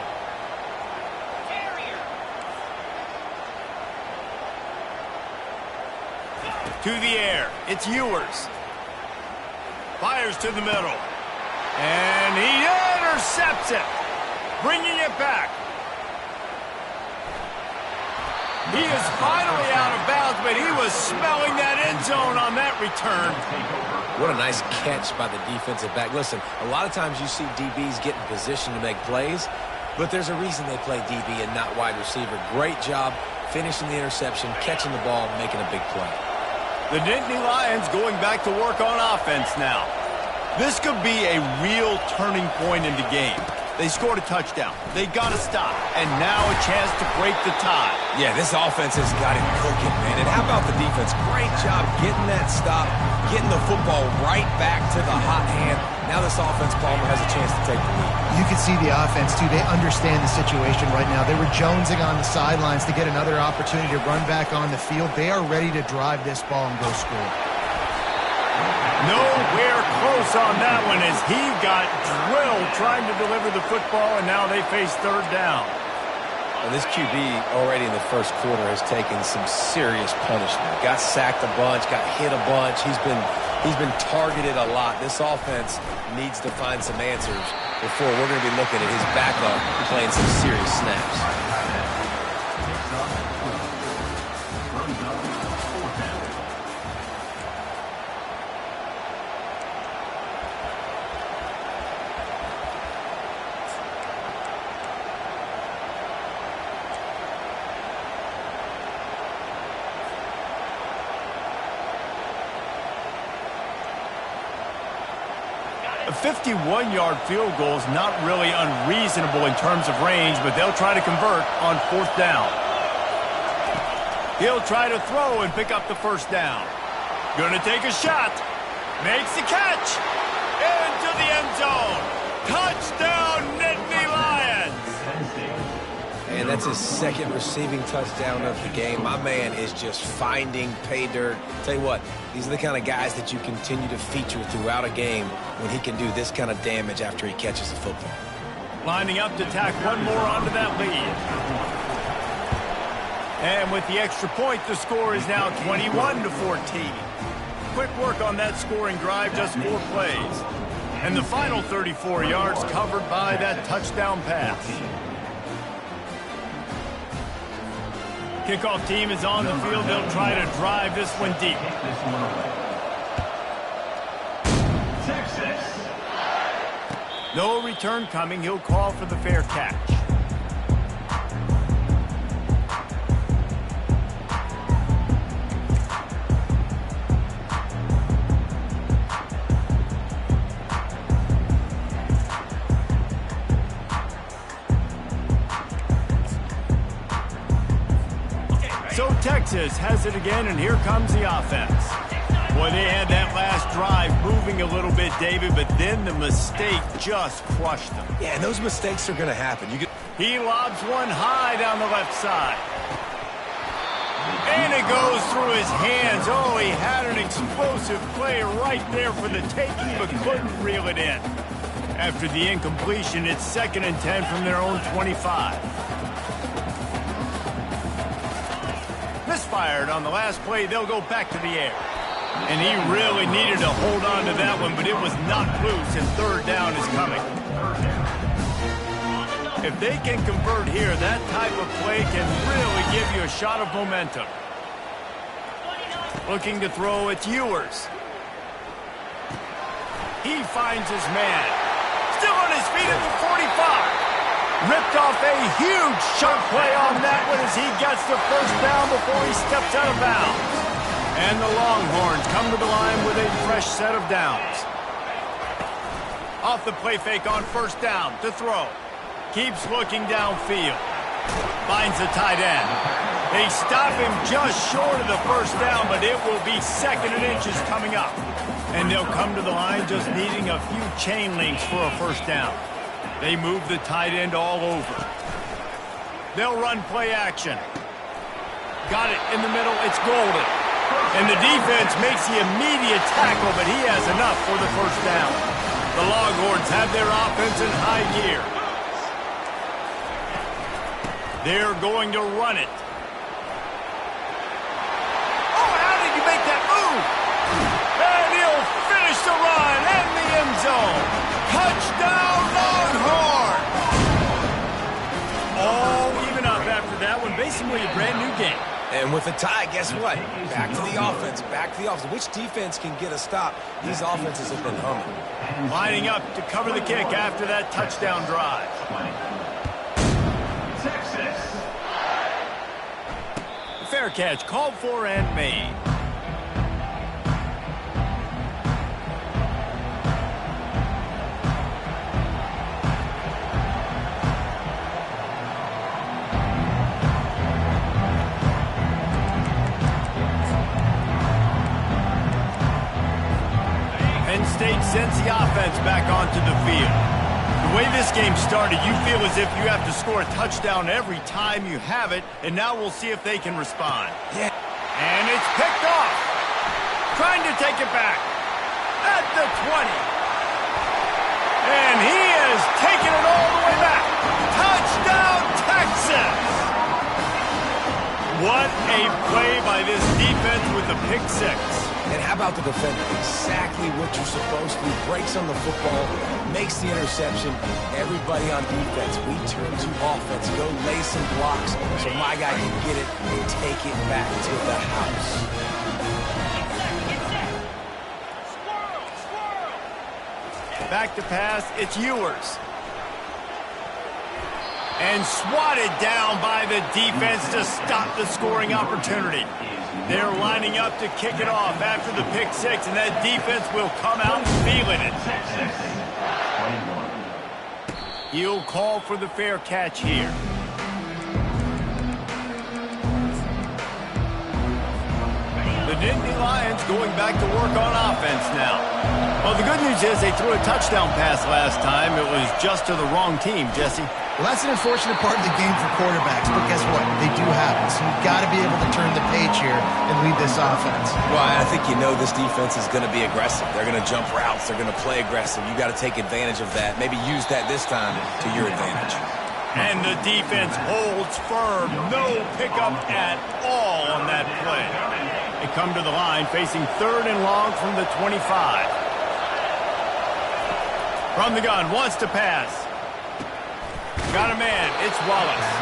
To the air, it's Ewers. Fires to the middle. And he intercepts it, bringing it back. He is finally out of bounds, but he was smelling that end zone on that return. What a nice catch by the defensive back. Listen, a lot of times you see DBs get in position to make plays, but there's a reason they play DB and not wide receiver. Great job finishing the interception, catching the ball, and making a big play. The Nittany Lions going back to work on offense now. This could be a real turning point in the game. They scored a touchdown. They got to stop. And now a chance to break the tie. Yeah, this offense has got him cooking, man. And how about the defense? Great job getting that stop, getting the football right back to the hot hand. Now this offense, Palmer, has a chance to take the lead. You can see the offense, too. They understand the situation right now. They were jonesing on the sidelines to get another opportunity to run back on the field. They are ready to drive this ball and go score. Nowhere close on that one as he got drilled trying to deliver the football, and now they face third down. Well, this QB already in the first quarter has taken some serious punishment. Got sacked a bunch, got hit a bunch. He's been targeted a lot. This offense needs to find some answers before we're going to be looking at his backup playing some serious snaps. A 51-yard field goal is not really unreasonable in terms of range, but they'll try to convert on fourth down. He'll try to throw and pick up the first down. Gonna take a shot. Makes the catch. Into the end zone. Touchdown, Nittany Lions. And that's his second receiving touchdown of the game. My man is just finding pay dirt. Tell you what, these are the kind of guys that you continue to feature throughout a game when he can do this kind of damage after he catches the football. Lining up to tack one more onto that lead. And with the extra point, the score is now 21-14. quick work on that scoring drive, just 4 plays. And the final 34 yards covered by that touchdown pass. Kickoff team is on the field. They'll try to drive this one deep. Texas. No return coming. He'll call for the fair catch. So Texas has it again, and here comes the offense. Boy, they had that last drive moving a little bit, David, but then the mistake just crushed them. Yeah, and those mistakes are going to happen. He lobs one high down the left side. And it goes through his hands. Oh, he had an explosive play right there for the taking, but couldn't reel it in. After the incompletion, it's 2nd and 10 from their own 25. Misfired on the last play. They'll go back to the air. And he really needed to hold on to that one, but it was not loose, and 3rd down is coming. If they can convert here, that type of play can really give you a shot of momentum. Looking to throw, it's Ewers. He finds his man. Still on his feet at the 45. Ripped off a huge chunk play on that one as he gets the 1st down before he steps out of bounds. And the Longhorns come to the line with a fresh set of downs. Off the play fake on 1st down to throw. Keeps looking downfield. Finds the tight end. They stop him just short of the 1st down, but it will be 2nd and inches coming up. And they'll come to the line just needing a few chain links for a 1st down. They move the tight end all over. They'll run play action. Got it in the middle. It's golden. And the defense makes the immediate tackle, but he has enough for the 1st down. The Longhorns have their offense in high gear. They're going to run it. Oh, how did you make that move? And he'll finish the run in the end zone. Touchdown, Longhorn! All even up after that one. Basically a brand new game. And with a tie, guess what? Back to the offense. Back to the offense. Which defense can get a stop? These offenses have been humming. Lining up to cover the kick after that touchdown drive. Texas. Fair catch called for and made. State sends the offense back onto the field. The way this game started, you feel as if you have to score a touchdown every time you have it, and now we'll see if they can respond. Yeah. And it's picked off. Trying to take it back. At the 20. And he is taking it all the way back. Touchdown, Texas! What a play by this defense with the pick 6. And how about the defender? Exactly what you're supposed to do. Breaks on the football, makes the interception. Everybody on defense, we turn to offense. Go lay some blocks so my guy can get it and take it back to the house. Back to pass, it's Ewers. And swatted down by the defense to stop the scoring opportunity. They're lining up to kick it off after the pick 6, and that defense will come out feeling it. He'll call for the fair catch here. The Nittany Lions going back to work on offense now. Well, the good news is they threw a touchdown pass last time. It was just to the wrong team, Jesse. Well, that's an unfortunate part of the game for quarterbacks, but guess what? They do happen, so you've got to be able to turn the page here and lead this offense. Well, I think you know this defense is going to be aggressive. They're going to jump routes. They're going to play aggressive. You got to take advantage of that. Maybe use that this time to your advantage. And the defense holds firm. No pickup at all on that play. They come to the line facing 3rd and long from the 25. From the gun, wants to pass. Got a man, it's Wallace.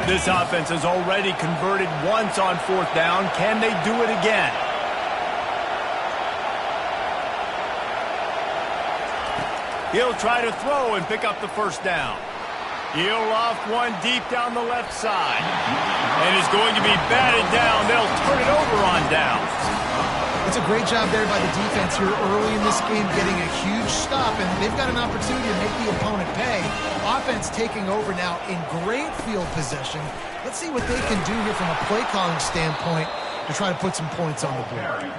This offense has already converted once on 4th down. Can they do it again? He'll try to throw and pick up the 1st down. He'll loft one deep down the left side. And is going to be batted down. They'll turn it over on downs. It's a great job there by the defense here early in this game, getting a huge stop, and they've got an opportunity to make the opponent pay. Offense taking over now in great field possession. Let's see what they can do here from a play calling standpoint to try to put some points on the board.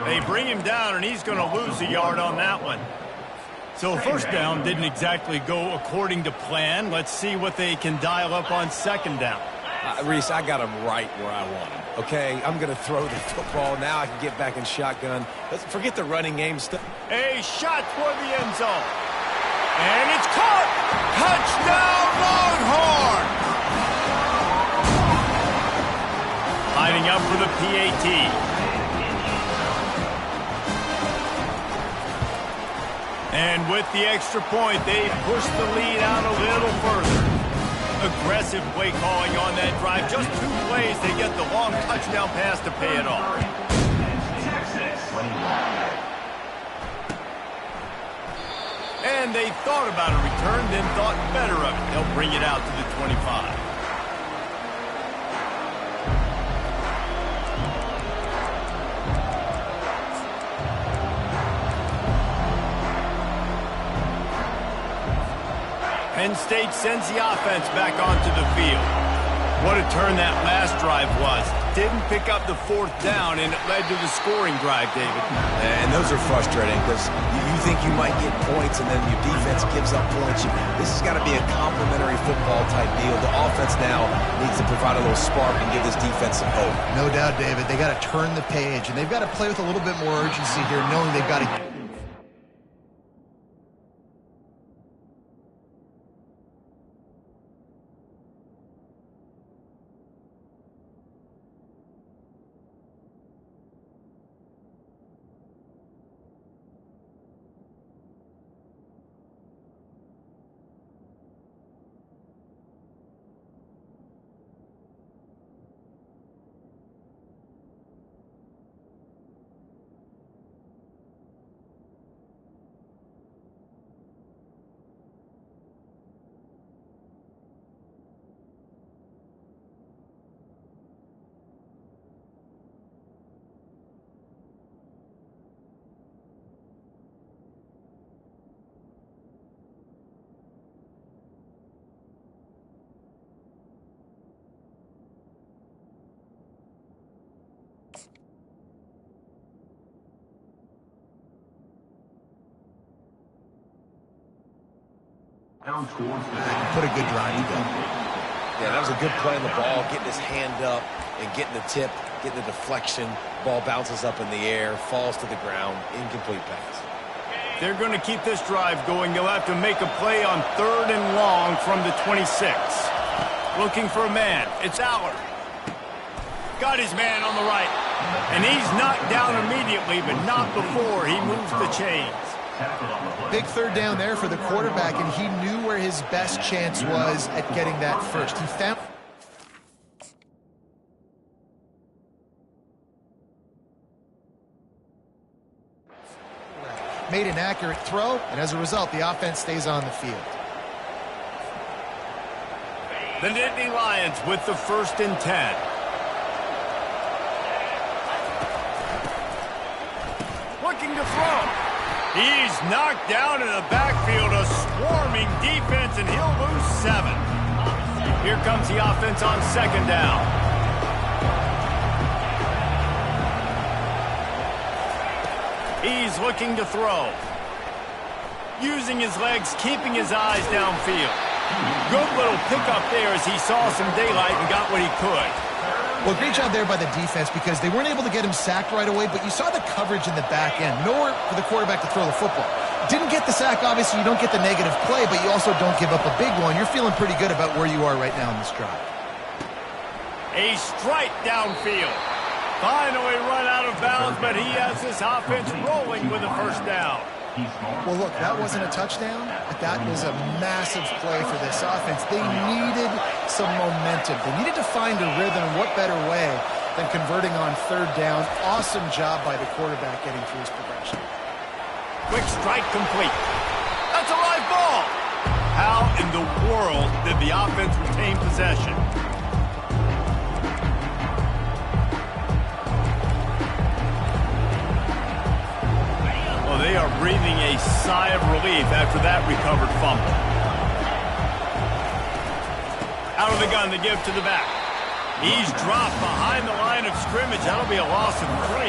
They bring him down, and he's going to lose a yard on that one. So 1st down didn't exactly go according to plan. Let's see what they can dial up on 2nd down. Reese, I got him right where I want him. Okay, I'm going to throw the football. Now I can get back in shotgun. Let's forget the running game stuff. A shot toward the end zone. And it's caught. Touchdown, Longhorn. Lining up for the PAT. And with the extra point, they push the lead out a little further. Aggressive play calling on that drive. Just 2 plays, they get the long touchdown pass to pay it off. And they thought about a return, then thought better of it. They'll bring it out to the 25. Penn State sends the offense back onto the field. What a turn that last drive was. Didn't pick up the 4th down, and it led to the scoring drive, David. And those are frustrating because you think you might get points, and then your defense gives up points. This has got to be a complementary football type deal. The offense now needs to provide a little spark and give this defense some hope. No doubt, David. They got to turn the page, and they've got to play with a little bit more urgency here, knowing they've got to... Put a good drive together. Yeah, that was a good play on the ball, getting his hand up and getting the tip, getting the deflection. Ball bounces up in the air, falls to the ground, incomplete pass. They're going to keep this drive going. They'll have to make a play on 3rd and long from the 26. Looking for a man. It's Aller. Got his man on the right. And he's knocked down immediately, but not before he moves the chains. Big 3rd down there for the quarterback, and he knew where his best chance was at getting that first. He found... made an accurate throw, and as a result, the offense stays on the field. The Nittany Lions with the 1st and 10. Looking to throw. He's knocked down in the backfield, a swarming defense, and he'll lose 7. Here comes the offense on 2nd down. He's looking to throw. Using his legs, keeping his eyes downfield. Good little pickup there as he saw some daylight and got what he could. Well, great job there by the defense because they weren't able to get him sacked right away, but you saw the coverage in the back end. Nowhere for the quarterback to throw the football. Didn't get the sack, obviously. You don't get the negative play, but you also don't give up a big one. You're feeling pretty good about where you are right now in this drive. A strike downfield. Finally run out of bounds, but he has this offense rolling with a first down. Well, look, that wasn't a touchdown, but that was a massive play for this offense. They needed some momentum. They needed to find a rhythm. What better way than converting on third down? Awesome job by the quarterback getting through his progression. Quick strike complete. That's a live ball. How in the world did the offense retain possession? Well, they are breathing a sigh of relief after that recovered fumble. Out of the gun, the give to the back. He's dropped behind the line of scrimmage. That'll be a loss of 3.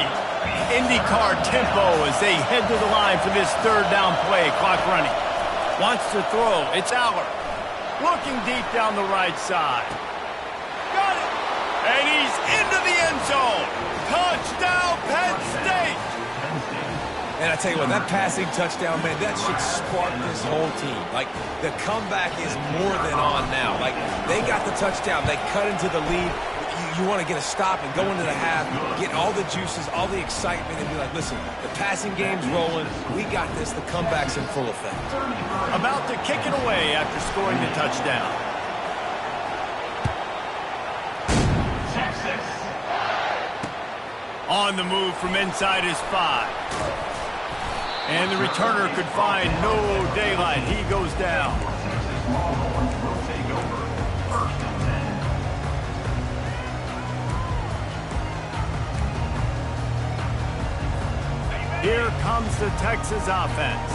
IndyCar tempo as they head to the line for this third down play. Clock running. Wants to throw. It's Aller. Looking deep down the right side. Got it. And he's into the end zone. Touchdown, Penn State. And I tell you what, that passing touchdown, man, that should spark this whole team. Like, the comeback is more than on now. Like, they got the touchdown. They cut into the lead. You want to get a stop and go into the half, get all the juices, all the excitement, and be like, listen, the passing game's rolling. We got this. The comeback's in full effect. About to kick it away after scoring the touchdown. Texas. On the move from inside his 5. And the returner could find no daylight. He goes down. Here comes the Texas offense.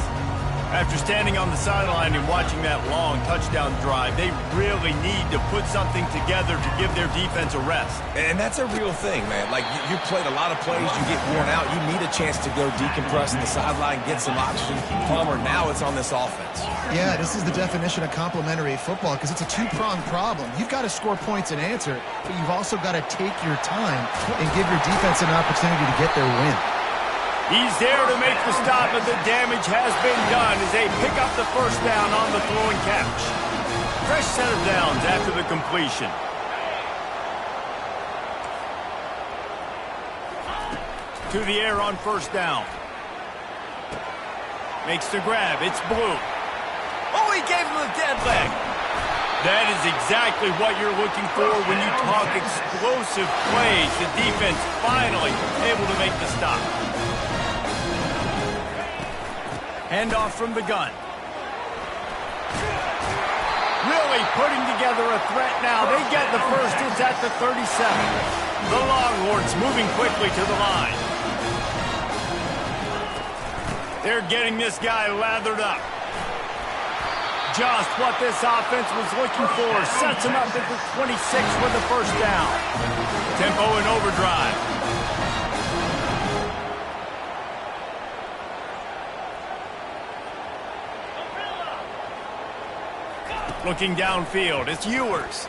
After standing on the sideline and watching that long touchdown drive, they really need to put something together to give their defense a rest. And that's a real thing, man. Like, you played a lot of plays, you get worn out, you need a chance to go decompress in the sideline, get some oxygen. Palmer, now it's on this offense. Yeah, this is the definition of complementary football because it's a two-pronged problem. You've got to score points and answer, but you've also got to take your time and give your defense an opportunity to get their win. He's there to make the stop, but the damage has been done as they pick up the first down on the throwing catch. Fresh set of downs after the completion. To the air on first down. Makes the grab. It's Blue. Oh, he gave him a dead leg. That is exactly what you're looking for when you talk explosive plays. The defense finally able to make the stop. Handoff from the gun. Really putting together a threat now. They get the first. It's at the 37. The Longhorns moving quickly to the line. They're getting this guy lathered up. Just what this offense was looking for. Sets him up at the 26 with the first down. Tempo and overdrive. Looking downfield, it's Ewers.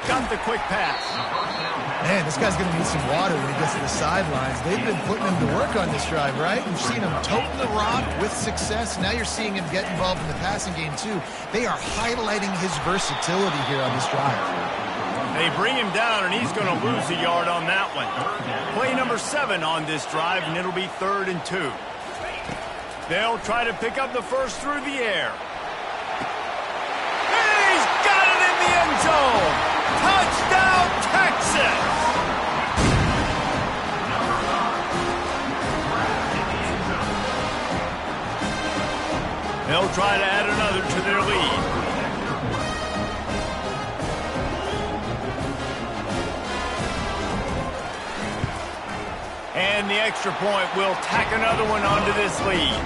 Got the quick pass. Man, this guy's going to need some water when he gets to the sidelines. They've been putting him to work on this drive, right? You've seen him toting the rock with success. Now you're seeing him get involved in the passing game, too. They are highlighting his versatility here on this drive. They bring him down, and he's going to lose a yard on that one. Play number 7 on this drive, and it'll be 3rd and 2. They'll try to pick up the first through the air. End zone. Touchdown, Texas! They'll try to add another to their lead. And the extra point will tack another one onto this lead.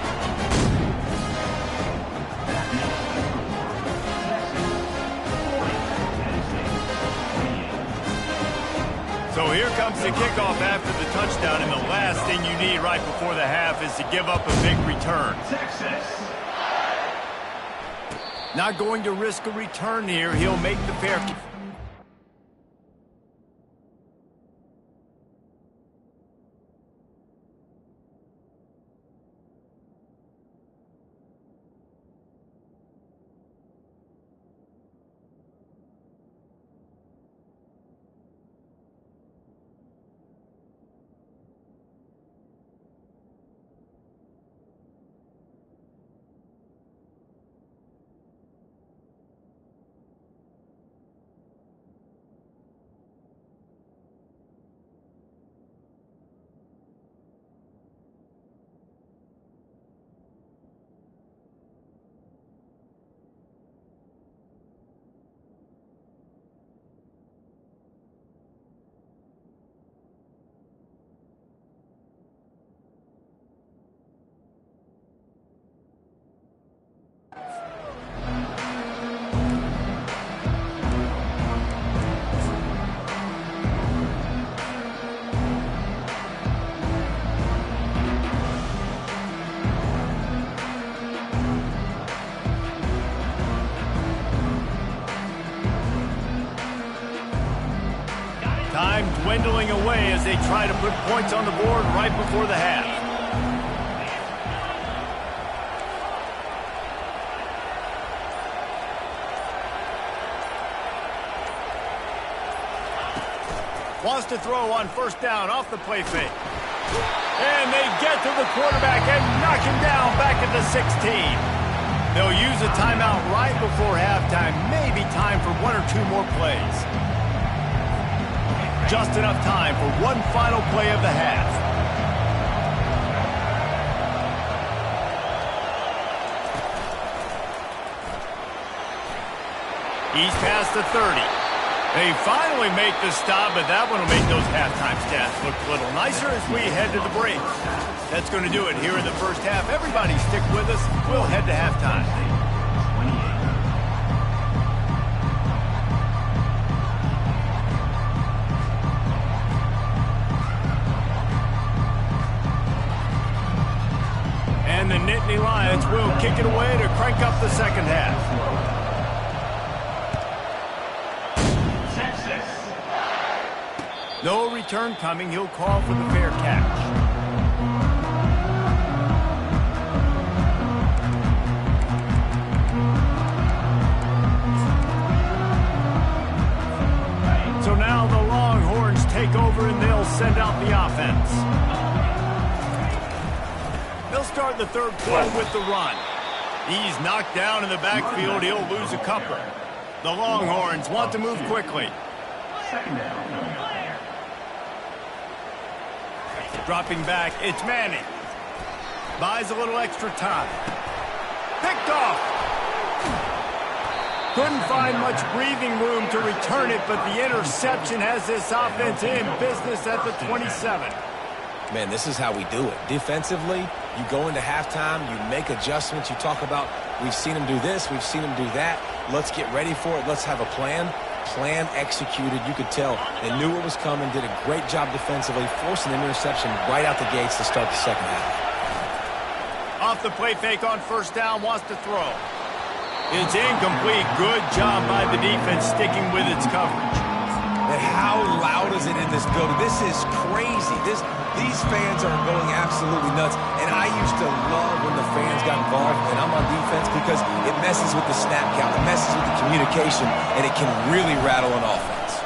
So here comes the kickoff after the touchdown, and the last thing you need right before the half is to give up a big return. Not going to risk a return here. He'll make the fair. Time dwindling away as they try to put points on the board right before the half. Wants to throw on first down off the play fake. And they get to the quarterback and knock him down back at the 16. They'll use a timeout right before halftime. Maybe time for one or two more plays. Just enough time for one final play of the half. He's past the 30. They finally make the stop, but that one will make those halftime stats look a little nicer as we head to the break. That's going to do it here in the first half. Everybody stick with us. We'll head to halftime. And the Nittany Lions will kick it away to crank up the second half. No return coming. He'll call for the fair catch. So now the Longhorns take over and they'll send out the offense. They'll start the third quarter with the run. He's knocked down in the backfield. He'll lose a couple. The Longhorns want to move quickly. Second down. Dropping back, it's Manning. Buys a little extra time. Picked off. Couldn't find much breathing room to return it, but the interception has this offense in business at the 27. Man, this is how we do it. Defensively, you go into halftime, you make adjustments. You talk about, we've seen them do this, we've seen them do that. Let's get ready for it. Let's have a plan. Plan executed. You could tell they knew what was coming, did a great job defensively, forcing an interception right out the gates to start the second half. Off the play fake on first down, wants to throw. It's incomplete. Good job by the defense sticking with its coverage. And how loud is it in this building? This is crazy. These fans are going absolutely nuts. And I used to love when the fans got involved, and I'm on defense, because it messes with the snap count, it messes with the communication, and it can really rattle an offense.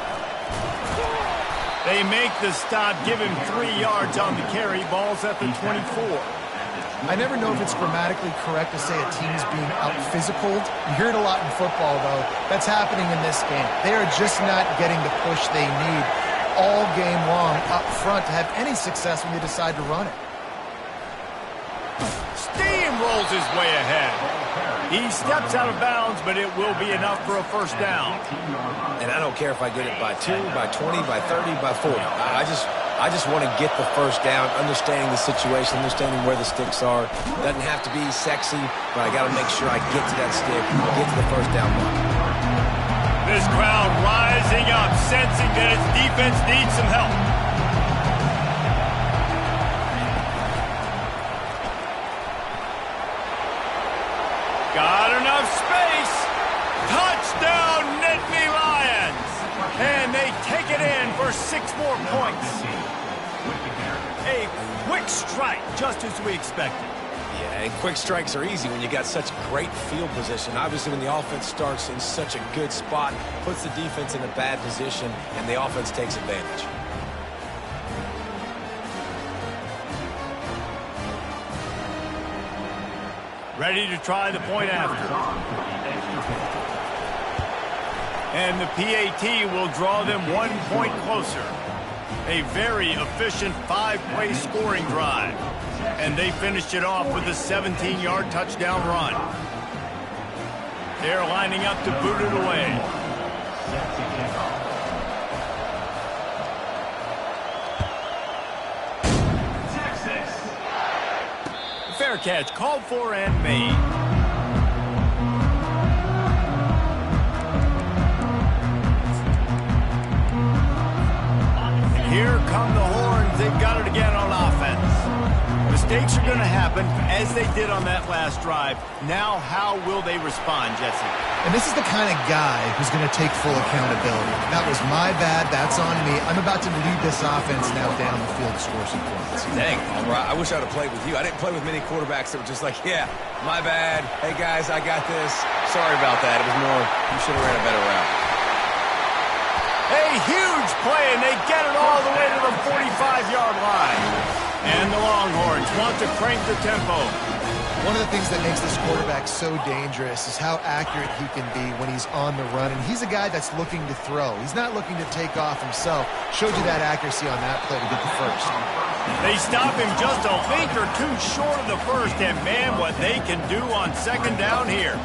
They make the stop, give him 3 yards on the carry. Ball's at the 24. I never know if it's grammatically correct to say a team's being out-physicaled. You hear it a lot in football, though. That's happening in this game. They are just not getting the push they need all game long up front to have any success when they decide to run it. Steamrolls his way ahead. He steps out of bounds, but it will be enough for a first down. And I don't care if I get it by 2, by 20, by 30, by 40. I just want to get the first down, understanding the situation, understanding where the sticks are. Doesn't have to be sexy, but I got to make sure I get to that stick, get to the first down mark. This crowd rising up, sensing that its defense needs some help. Got enough space. Touchdown, Nittany Lions. And they take it in for 6 more points. A quick strike, just as we expected. Yeah, and quick strikes are easy when you got such great field position. Obviously, when the offense starts in such a good spot, puts the defense in a bad position, and the offense takes advantage. Ready to try the point after. And the PAT will draw them 1 point closer. A very efficient 5-play scoring drive. And they finished it off with a 17-yard touchdown run. They're lining up to boot it away. Fair catch called for and made. Mistakes are going to happen, as they did on that last drive. Now, how will they respond, Jesse? And this is the kind of guy who's going to take full accountability. That was my bad. That's on me. I'm about to lead this offense now down the field to score some points. Dang, I wish I'd have played with you. I didn't play with many quarterbacks that were just like, yeah, my bad. Hey, guys, I got this. Sorry about that. It was more, you should have ran a better route. A huge play, and they get it all the way to the 45-yard line. And the Longhorns want to crank the tempo. One of the things that makes this quarterback so dangerous is how accurate he can be when he's on the run. And he's a guy that's looking to throw. He's not looking to take off himself. Showed you that accuracy on that play to get the first. They stop him just a link or two short of the first. And, man, what they can do on second down here.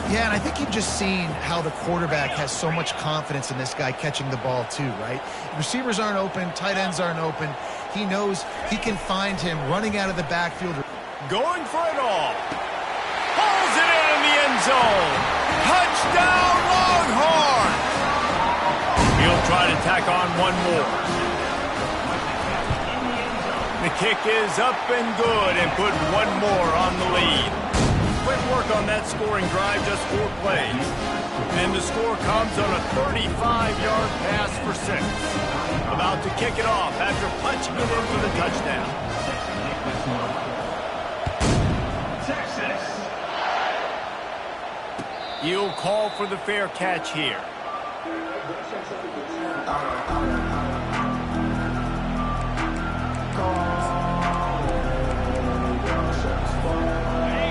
Yeah, and I think you've just seen how the quarterback has so much confidence in this guy catching the ball too, right? Receivers aren't open, tight ends aren't open. He knows he can find him running out of the backfield. Going for it all. Pulls it in the end zone. Touchdown, Longhorns! He'll try to tack on one more. The kick is up and good and put one more on the lead. Quick work on that scoring drive, just 4 plays. And the score comes on a 35-yard pass for 6. About to kick it off after punching it in for the touchdown. He'll call for the fair catch here.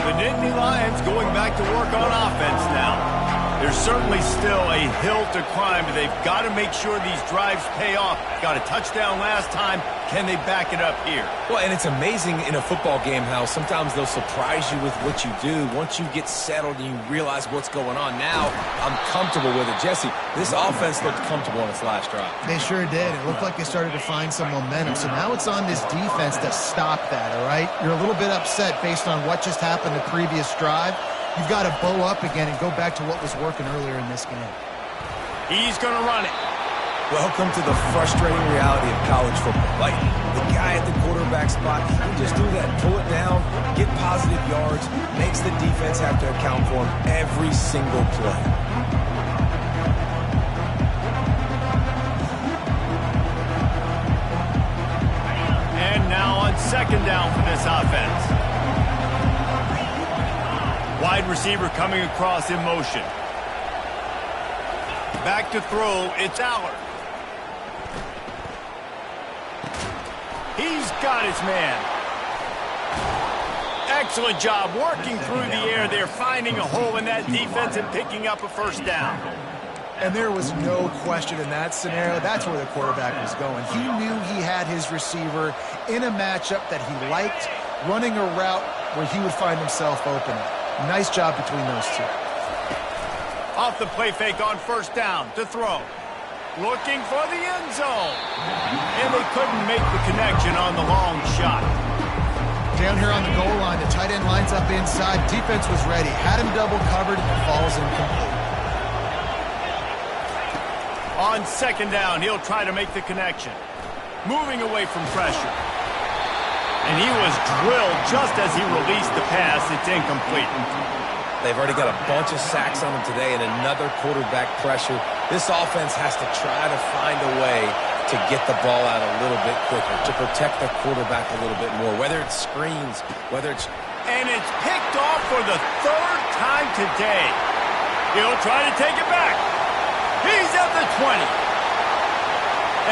The Nittany Lions going back to work on offense now. There's certainly still a hill to climb, but they've got to make sure these drives pay off. Got a touchdown last time. Can they back it up here? Well, and it's amazing in a football game how sometimes they'll surprise you with what you do. Once you get settled and you realize what's going on, now I'm comfortable with it. Jesse, this offense looked comfortable on its last drive. They sure did. It looked like they started to find some momentum. So now it's on this defense to stop that, all right? You're a little bit upset based on what just happened the previous drive. You've got to bow up again and go back to what was working earlier in this game. He's going to run it. Welcome to the frustrating reality of college football. Like, the guy at the quarterback spot, he can just do that. Pull it down, get positive yards, makes the defense have to account for him every single play. And now on second down for this offense. Wide receiver coming across in motion. Back to throw, it's Allard. He's got his man. Excellent job working through the air there, finding a hole in that defense and picking up a first down. And there was no question in that scenario. That's where the quarterback was going. He knew he had his receiver in a matchup that he liked, running a route where he would find himself open. Nice job between those two. Off the play fake on first down to throw. Looking for the end zone. And they couldn't make the connection on the long shot. Down here on the goal line, the tight end lines up inside. Defense was ready. Had him double covered and falls incomplete. On second down, he'll try to make the connection. Moving away from pressure. And he was drilled just as he released the pass. It's incomplete. They've already got a bunch of sacks on them today and another quarterback pressure. This offense has to try to find a way to get the ball out a little bit quicker, to protect the quarterback a little bit more, whether it's screens, whether it's... And it's picked off for the third time today. He'll try to take it back. He's at the 20.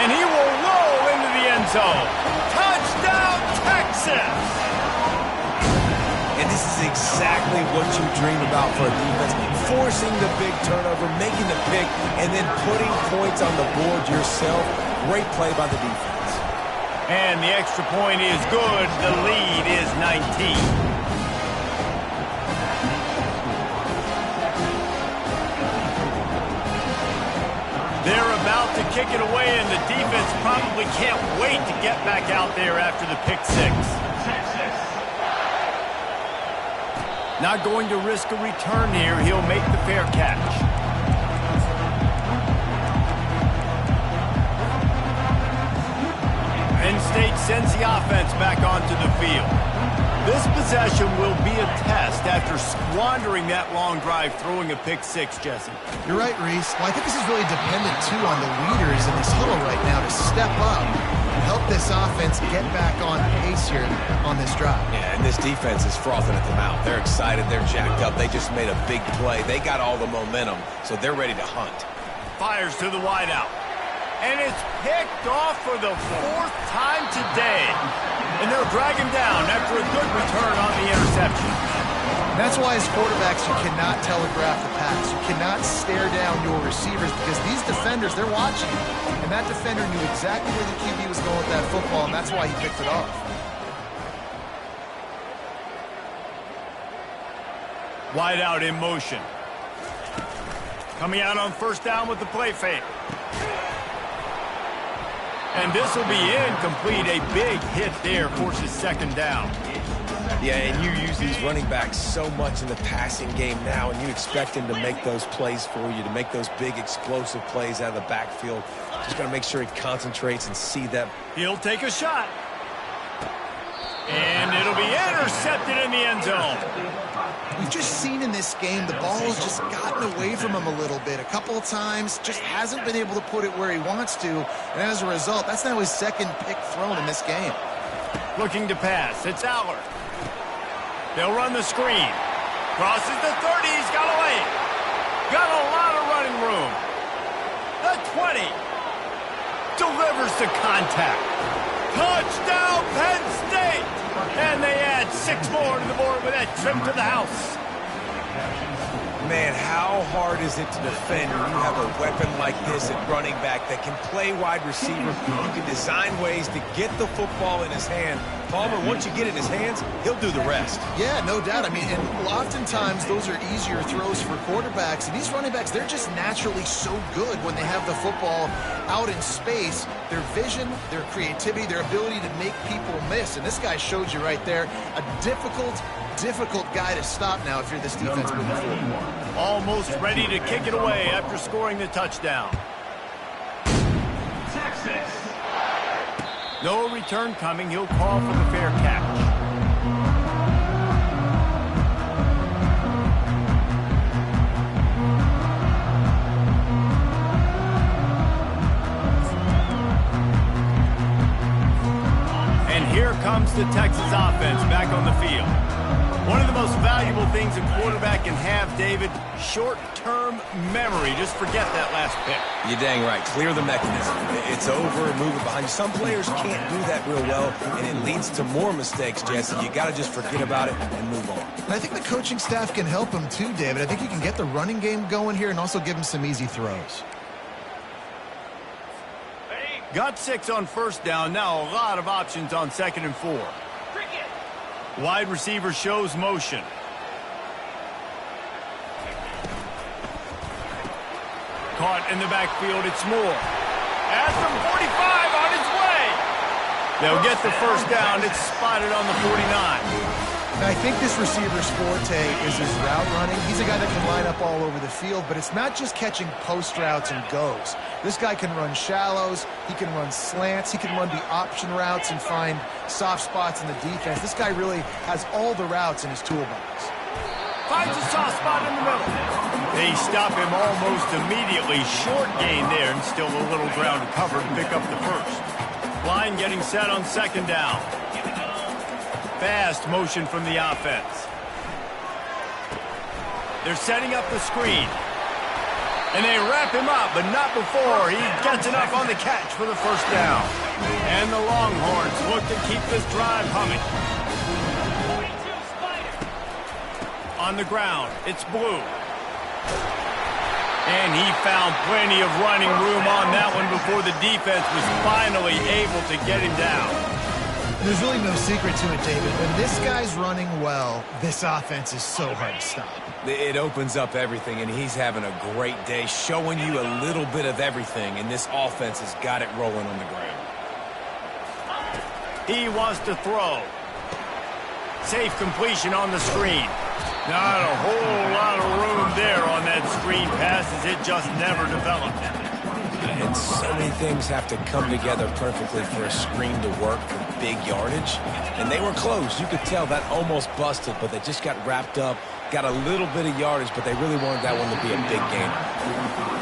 And he will roll into the end zone. Touchdown, Texas! And this is exactly what you dream about for a defense. Forcing the big turnover, making the pick, and then putting points on the board yourself. Great play by the defense. And the extra point is good. The lead is 19. They're about to kick it away, and the defense probably can't wait to get back out there after the pick six. Not going to risk a return here. He'll make the fair catch. Penn State sends the offense back onto the field. This possession will be a test after squandering that long drive throwing a pick-6, Jesse. You're right, Reese. Well, I think this is really dependent, too, on the leaders in this huddle right now to step up and help this offense get back on pace here on this drive. Yeah, and this defense is frothing at the mouth. They're excited. They're jacked up. They just made a big play. They got all the momentum, so they're ready to hunt. Fires to the wideout. And it's picked off for the 4th time today. And they'll drag him down after a good return on the interception. And that's why as quarterbacks, you cannot telegraph the pass. You cannot stare down your receivers because these defenders, they're watching. And that defender knew exactly where the QB was going with that football, and that's why he picked it off. Wideout in motion. Coming out on first down with the play fake. And this will be incomplete. A big hit there forces second down. Yeah, and you use these running backs so much in the passing game now, and you expect him to make those plays for you, to make those big explosive plays out of the backfield. Just got to make sure he concentrates and see that. He'll take a shot. And it'll be intercepted in the end zone. We've just seen in this game the ball has just gotten away from him a little bit. A couple of times, just hasn't been able to put it where he wants to. And as a result, that's now his second pick thrown in this game. Looking to pass. It's Aller. They'll run the screen. Crosses the 30. He's got away. Got a lot of running room. The 20. Delivers the contact. Touchdown, Penn State! And they add 6 more to the board with that trip to the house. Man, how hard is it to defend when you have a weapon like this at running back that can play wide receiver? You can design ways to get the football in his hand. Palmer, once you get it in his hands, he'll do the rest. Yeah, no doubt. I mean, and oftentimes those are easier throws for quarterbacks. And these running backs, they're just naturally so good when they have the football out in space. Their vision, their creativity, their ability to make people miss. And this guy showed you right there a difficult guy to stop now if you're this defense moving forward. Almost ready to kick it away after scoring the touchdown. Texas. No return coming. He'll call for the fair catch. And here comes the Texas offense back on the field. One of the most valuable things a quarterback can have, David, short-term memory. Just forget that last pick. You're dang right. Clear the mechanism. It's over, move it behind you. Some players can't do that real well, and it leads to more mistakes, Jesse. You got to just forget about it and move on. And I think the coaching staff can help him too, David. I think you can get the running game going here and also give him some easy throws. Got 6 on first down. Now a lot of options on 2nd and 4. Wide receiver shows motion. Caught in the backfield. It's Moore. At the 45 on its way. They'll get the first down. It's spotted on the 49. Now, I think this receiver's forte is his route running. He's a guy that can line up all over the field, but it's not just catching post routes and goes. This guy can run shallows, he can run slants, he can run the option routes and find soft spots in the defense. This guy really has all the routes in his toolbox. Finds a soft spot in the middle. They stop him almost immediately. Short gain there and still a little ground covered. Pick up the first. Line getting set on 2nd down. Fast motion from the offense. They're setting up the screen. And they wrap him up, but not before he gets enough on the catch for the first down. And the Longhorns look to keep this drive humming. On the ground, it's Blue. And he found plenty of running room on that one before the defense was finally able to get him down. There's really no secret to it, David. When this guy's running well, this offense is so hard to stop. It opens up everything, and he's having a great day, showing you a little bit of everything, and this offense has got it rolling on the ground. He wants to throw. Safe completion on the screen. Not a whole lot of room there on that screen pass as it just never developed. And so many things have to come together perfectly for a screen to work for big yardage. And they were close. You could tell that almost busted, but they just got wrapped up, got a little bit of yardage, but they really wanted that one to be a big game.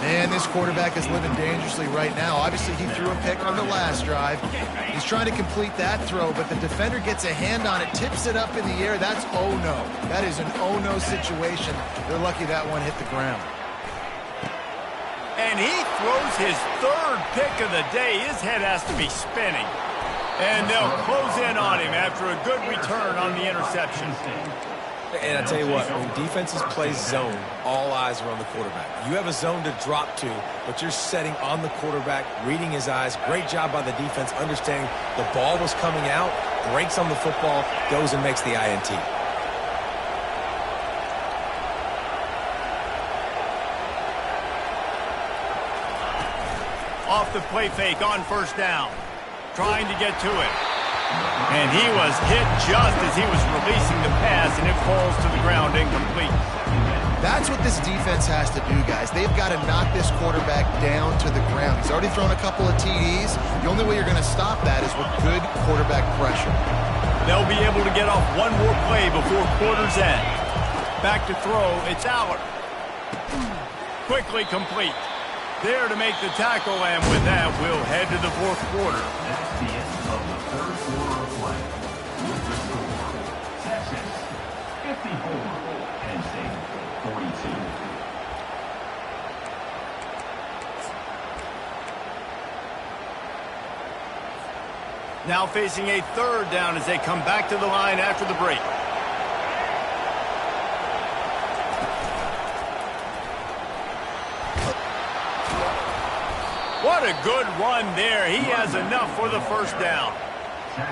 Man, this quarterback is living dangerously right now. Obviously, he threw a pick on the last drive. He's trying to complete that throw, but the defender gets a hand on it, tips it up in the air. That's oh-no. That is an oh-no situation. They're lucky that one hit the ground. And he throws his third pick of the day. His head has to be spinning. And they'll close in on him after a good return on the interception. And I tell you what, when defenses play zone, all eyes are on the quarterback. You have a zone to drop to, but you're setting on the quarterback, reading his eyes. Great job by the defense, understanding the ball was coming out, breaks on the football, goes and makes the INT. Off the play fake on first down. Trying to get to it. And he was hit just as he was releasing the pass, and it falls to the ground incomplete. That's what this defense has to do, guys. They've got to knock this quarterback down to the ground. He's already thrown a couple of TDs. The only way you're going to stop that is with good quarterback pressure. They'll be able to get off one more play before quarter's end. Back to throw, it's Aller. Quickly complete. There to make the tackle, and with that, we'll head to the fourth quarter. That's the end of the third quarter of play. With the score, Texas 54, Penn State 42. Now facing a third down as they come back to the line after the break. What a good run there. He has enough for the first down.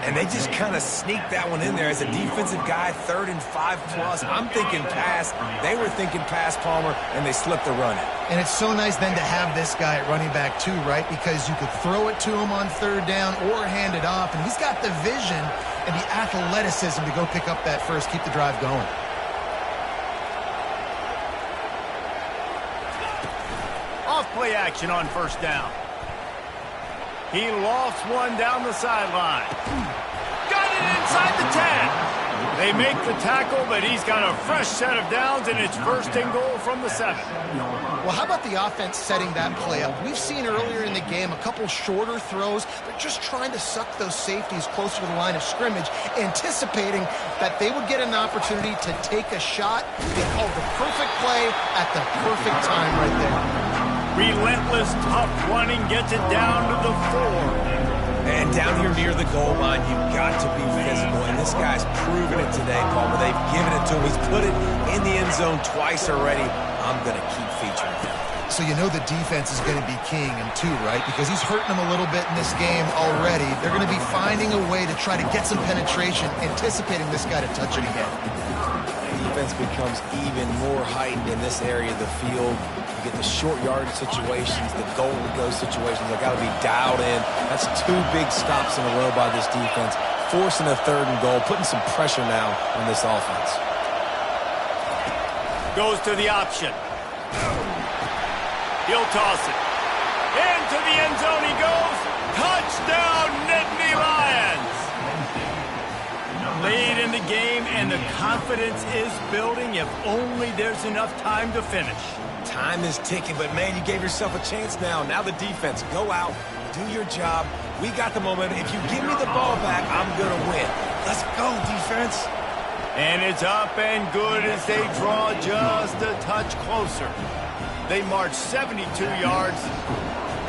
And they just kind of sneaked that one in there. As a defensive guy, 3rd and 5+. I'm thinking pass. They were thinking pass, Palmer, and they slipped the run in. And it's so nice then to have this guy at running back too, right? Because you could throw it to him on third down or hand it off. And he's got the vision and the athleticism to go pick up that first, keep the drive going. Off play action on first down. He lost one down the sideline. Got it inside the 10. They make the tackle, but he's got a fresh set of downs, and it's 1st and goal from the 7. Well, how about the offense setting that play up? We've seen earlier in the game a couple shorter throws. They're just trying to suck those safeties closer to the line of scrimmage, anticipating that they would get an opportunity to take a shot. They called the perfect play at the perfect time right there. Relentless, tough running gets it down to the 4. And down here near the goal line, you've got to be physical. And this guy's proven it today, Palmer. They've given it to him. He's put it in the end zone twice already. I'm going to keep featuring him. So you know the defense is going to be keying him too, right? Because he's hurting them a little bit in this game already. They're going to be finding a way to try to get some penetration, anticipating this guy to touch it again. Defense becomes even more heightened in this area of the field. You get the short yardage situations, the goal to go situations. They got to be dialed in. That's 2 big stops in a row by this defense, forcing a 3rd and goal, putting some pressure now on this offense. Goes to the option. He'll toss it. Into the end zone he goes. Touchdown, Nittany Lions. Lead in the game, and the confidence is building if only there's enough time to finish. Time is ticking, but man, you gave yourself a chance now. Now the defense, go out, do your job. We got the momentum. If you give me the ball back, I'm going to win. Let's go, defense. And it's up and good as they draw just a touch closer. They marched 72 yards,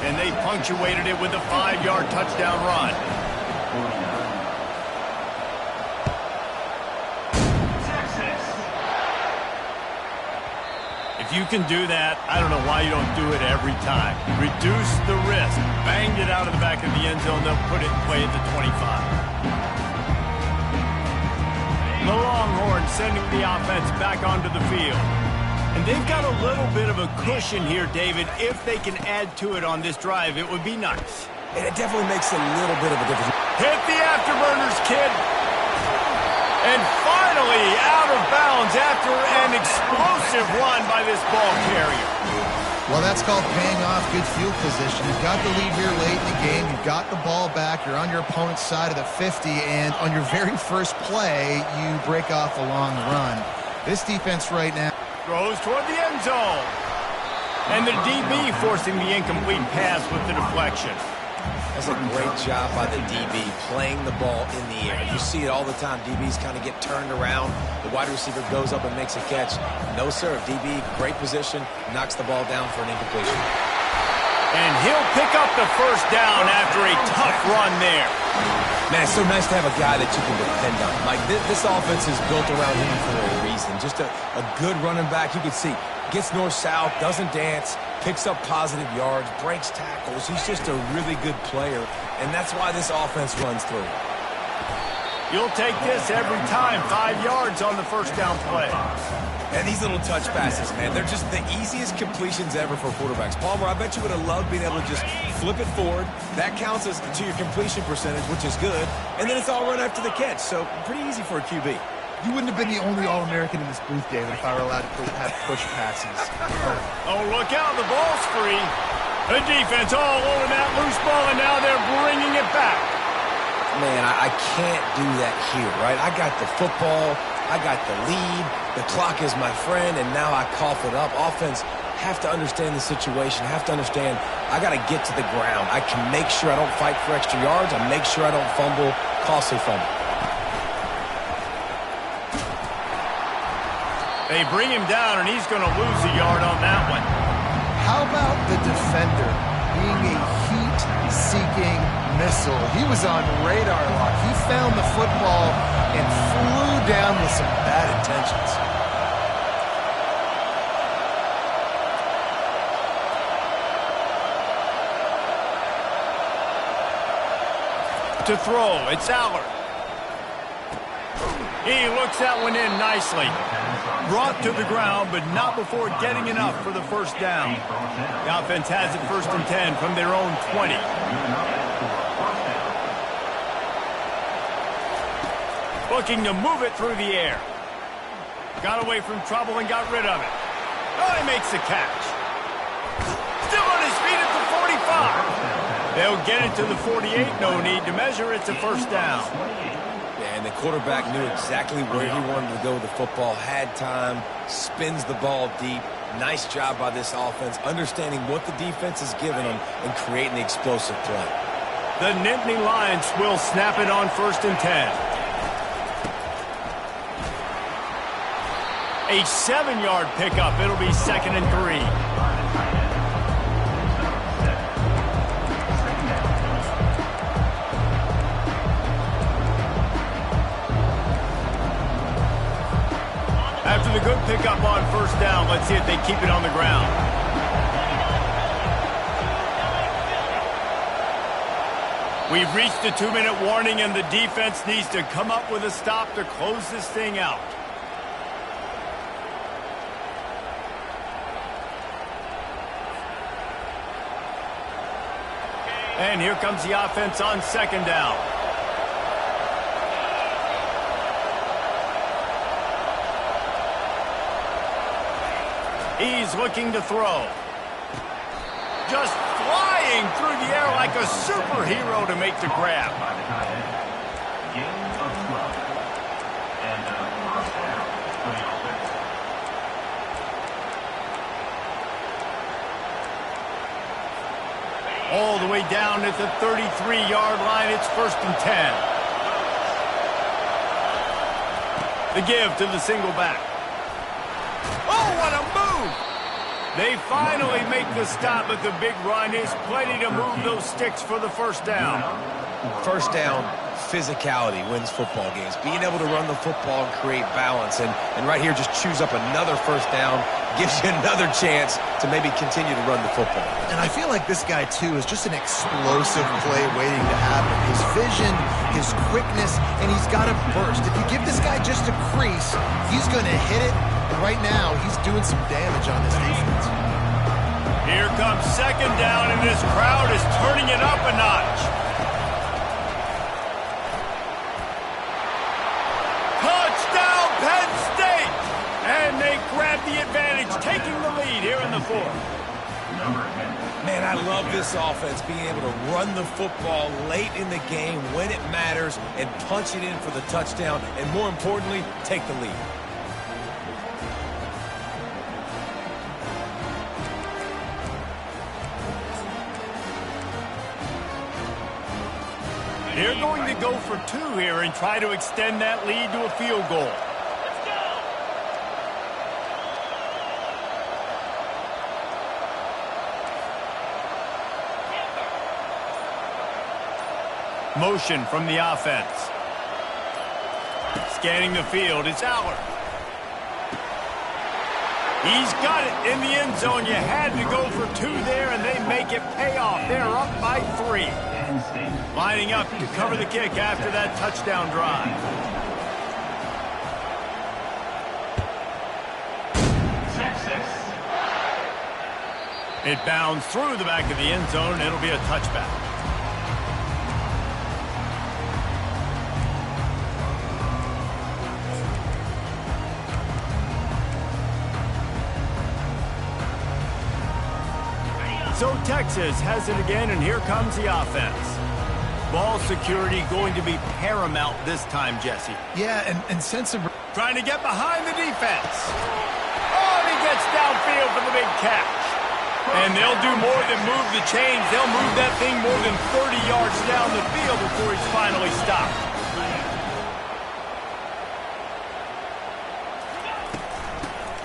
and they punctuated it with a 5-yard touchdown run. If you can do that, I don't know why you don't do it every time. Reduce the risk. Banged it out of the back of the end zone. They'll put it in play at the 25. The Longhorns sending the offense back onto the field. And they've got a little bit of a cushion here, David. If they can add to it on this drive, it would be nice. And it definitely makes a little bit of a difference. Hit the afterburners, kid. And finally out of bounds after an explosive run by this ball carrier. Well, that's called paying off good field position. You've got the lead here late in the game. You've got the ball back. You're on your opponent's side of the 50, and on your very first play, you break off a long run. This defense right now throws toward the end zone. And the DB forcing the incomplete pass with the deflection. That's a great job by the DB playing the ball in the air. You see it all the time. DBs kind of get turned around. The wide receiver goes up and makes a catch. No, sir. DB, great position, knocks the ball down for an incompletion. And he'll pick up the first down after a tough run there. Man, it's so nice to have a guy that you can depend on. Like, this offense is built around him for a reason. Just a good running back. You can see, gets north-south, doesn't dance, picks up positive yards, breaks tackles. He's just a really good player, and that's why this offense runs through. You'll take this every time. 5 yards on the first down play. And these little touch passes, man, they're just the easiest completions ever for quarterbacks. Palmer, I bet you would have loved being able to just flip it forward. That counts as to your completion percentage, which is good. And then it's all run after the catch, so pretty easy for a QB. You wouldn't have been the only All-American in this booth, David, if I were allowed to have push passes. Oh, look out. The ball's free. The defense all over that loose ball, and now they're bringing it back. Man, I can't do that here, right? I got the football. I got the lead. The clock is my friend, and now I cough it up. Offense have to understand the situation, have to understand I got to get to the ground. I can make sure I don't fight for extra yards. I make sure I don't fumble, costly fumble. They bring him down, and he's going to lose a yard on that one. How about the defender being a heat-seeking missile? He was on radar lock. He found the football and flew down with some bad intentions. To throw, it's Allard. He looks that one in nicely. Brought to the ground, but not before getting enough for the first down. The offense has it 1st and 10 from their own 20. Looking to move it through the air. Got away from trouble and got rid of it. Oh, he makes the catch. Still on his feet at the 45. They'll get it to the 48. No need to measure. It's a first down. Yeah, and the quarterback knew exactly where he wanted to go with the football, had time, spins the ball deep. Nice job by this offense, understanding what the defense is giving them and creating the explosive play. The Nittany Lions will snap it on 1st and 10. A 7-yard pickup. It'll be 2nd and 3. After the good pickup on 1st down, let's see if they keep it on the ground. We've reached the 2-minute warning, and the defense needs to come up with a stop to close this thing out. And here comes the offense on 2nd down. He's looking to throw. Just flying through the air like a superhero to make the grab. Gain of 12. And first down for the offense. All the way down at the 33-yard line. It's 1st and 10. The give to the single back. Oh, what a move! They finally make the stop, but the big run is plenty to move those sticks for the first down. First down, physicality wins football games. Being able to run the football and create balance. And right here, just choose up another first down, gives you another chance to maybe continue to run the football. And I feel like this guy, too, is just an explosive play waiting to happen. His vision, his quickness, and he's got a burst. If you give this guy just a crease, he's going to hit it. And right now, he's doing some damage on this defense. Here comes 2nd down, and this crowd is turning it up a notch. Touchdown, Penn State! And they grab the advantage, taking the lead here in the 4th. number 10. Man, I love this offense being able to run the football late in the game when it matters and punch it in for the touchdown and, more importantly, take the lead. They're going to go for 2 here and try to extend that lead to a field goal. Motion from the offense. Scanning the field, it's Aller. He's got it in the end zone. You had to go for 2 there, and they make it pay off. They're up by 3. Lining up to cover the kick after that touchdown drive. It bounds through the back of the end zone, and it'll be a touchback. So Texas has it again, and here comes the offense. Ball security going to be paramount this time, Jesse. Yeah, and sense of... Trying to get behind the defense. Oh, and he gets downfield for the big catch. And they'll do more than move the chains. They'll move that thing more than 30 yards down the field before he's finally stopped.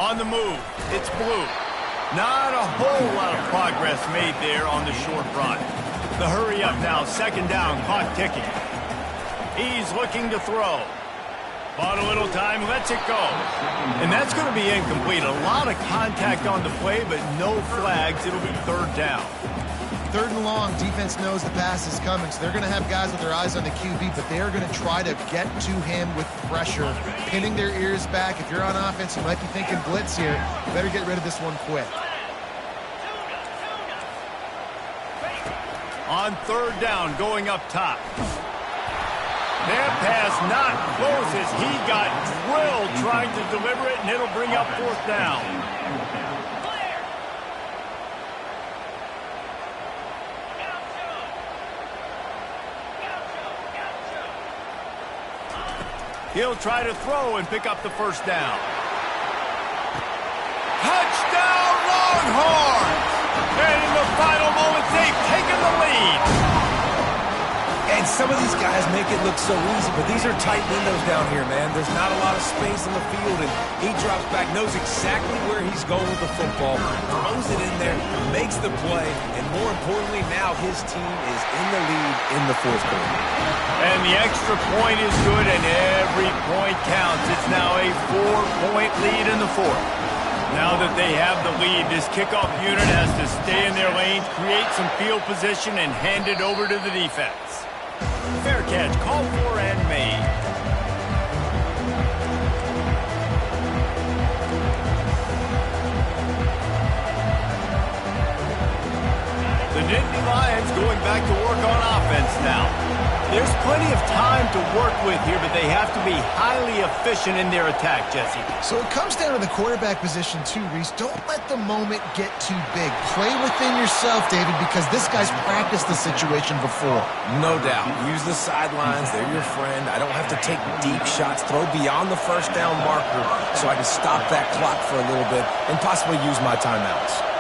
On the move, it's Blue. Not a whole lot of progress made there on the short run. The hurry up now, 2nd down, clock ticking. He's looking to throw. Bought a little time, lets it go. And that's going to be incomplete. A lot of contact on the play, but no flags. It'll be 3rd down. 3rd and long, defense knows the pass is coming, so they're going to have guys with their eyes on the QB, but they're going to try to get to him with pressure, pinning their ears back. If you're on offense, you might be thinking blitz here. Better get rid of this one quick. On 3rd down, going up top. That pass not close as he got drilled trying to deliver it, and it'll bring up 4th down. He'll try to throw and pick up the 1st down. Touchdown, Longhorns! And in the final moments, they've taken the lead. And some of these guys make it look so easy, but these are tight windows down here, man. There's not a lot of space on the field, and he drops back, knows exactly where he's going with the football, throws it in there, makes the play, and more importantly, now his team is in the lead in the 4th quarter. And the extra point is good, and every point counts. It's now a 4-point lead in the 4th. Now that they have the lead, this kickoff unit has to stay in their lanes, create some field position, and hand it over to the defense. Fair catch, called for and made. The Nittany Lions going back to work on offense now. There's plenty of time to work with here, but they have to be highly efficient in their attack, Jesse. So it comes down to the quarterback position too, Reese. Don't let the moment get too big. Play within yourself, David, because this guy's practiced the situation before. No doubt. Use the sidelines. They're your friend. I don't have to take deep shots. Throw beyond the 1st down marker so I can stop that clock for a little bit and possibly use my timeouts.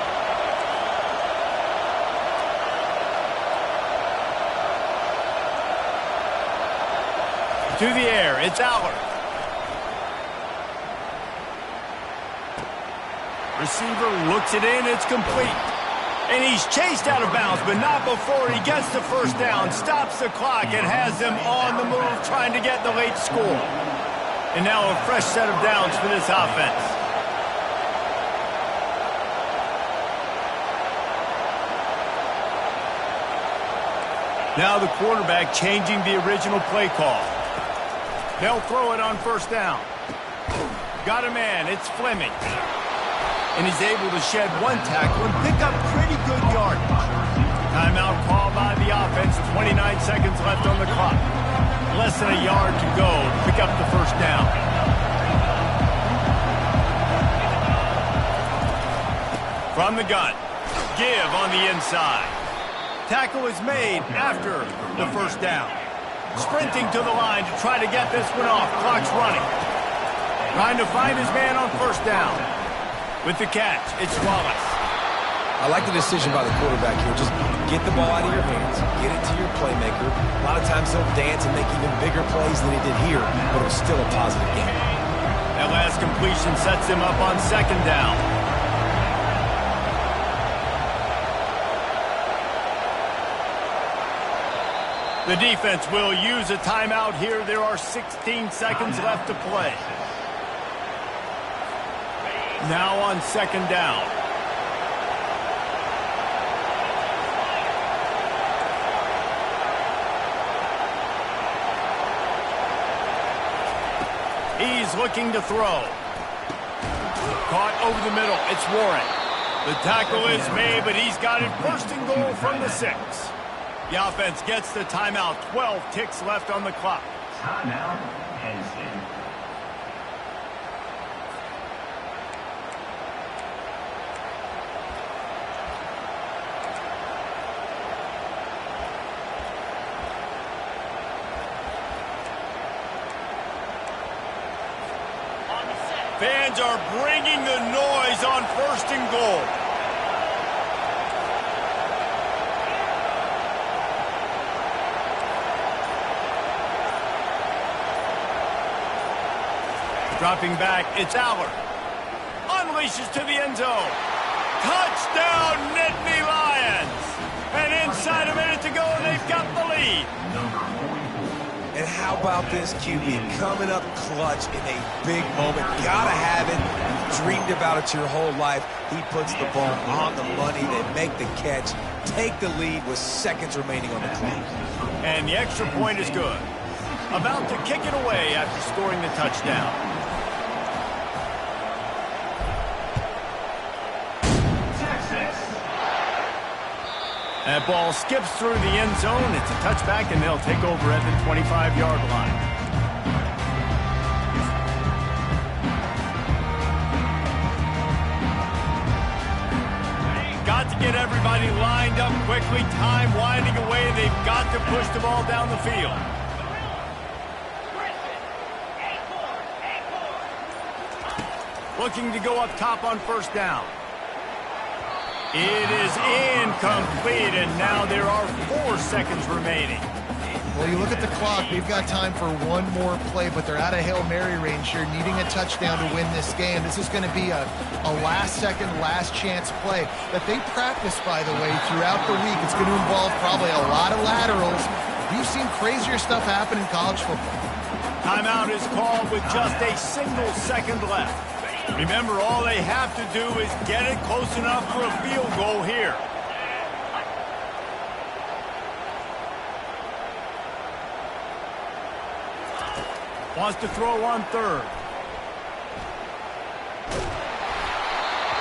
To the air, it's Aller. Receiver looks it in, it's complete. And he's chased out of bounds, but not before he gets the 1st down, stops the clock, and has them on the move trying to get the late score. And now a fresh set of downs for this offense. Now the quarterback changing the original play call. They'll throw it on 1st down. Got a man, it's Fleming. And he's able to shed 1 tackle and pick up pretty good yardage. Timeout called by the offense, 29 seconds left on the clock. Less than a yard to go to pick up the 1st down. From the gun. give on the inside. Tackle is made after the first down. Sprinting to the line to try to get this one off. Clock's running. Trying to find his man on first down. With the catch, it's Wallace. I like the decision by the quarterback here. Just get the ball out of your hands, get it to your playmaker. A lot of times he'll dance and make even bigger plays than he did here, but it was still a positive game. That last completion sets him up on second down. The defense will use a timeout here. There are 16 seconds left to play. Now on second down. He's looking to throw. Caught over the middle. It's Warren. The tackle is made, but he's got it first and goal from the 6. The offense gets the timeout. 12 ticks left on the clock. Timeout, Penn State. Fans are bringing the noise on first and goal. Dropping back, it's Aller. Unleashes to the end zone. Touchdown, Nittany Lions! And inside a minute to go, and they've got the lead. And how about this QB coming up clutch in a big moment? Gotta have it. You've dreamed about it your whole life. He puts the ball on the money. They make the catch, take the lead with seconds remaining on the clock. And the extra point is good. About to kick it away after scoring the touchdown. That ball skips through the end zone. It's a touchback, and they'll take over at the 25-yard line. Got to get everybody lined up quickly. Time winding away. They've got to push the ball down the field. Looking to go up top on first down. It is incomplete, and now there are 4 seconds remaining. Well, you look at the clock. They've got time for one more play, but they're out of Hail Mary range here, needing a touchdown to win this game. This is going to be a last-second, last-chance play that they practice, by the way, throughout the week. It's going to involve probably a lot of laterals. You've seen crazier stuff happen in college football. Timeout is called with just a single second left. Remember, all they have to do is get it close enough for a field goal here. Wants to throw on third.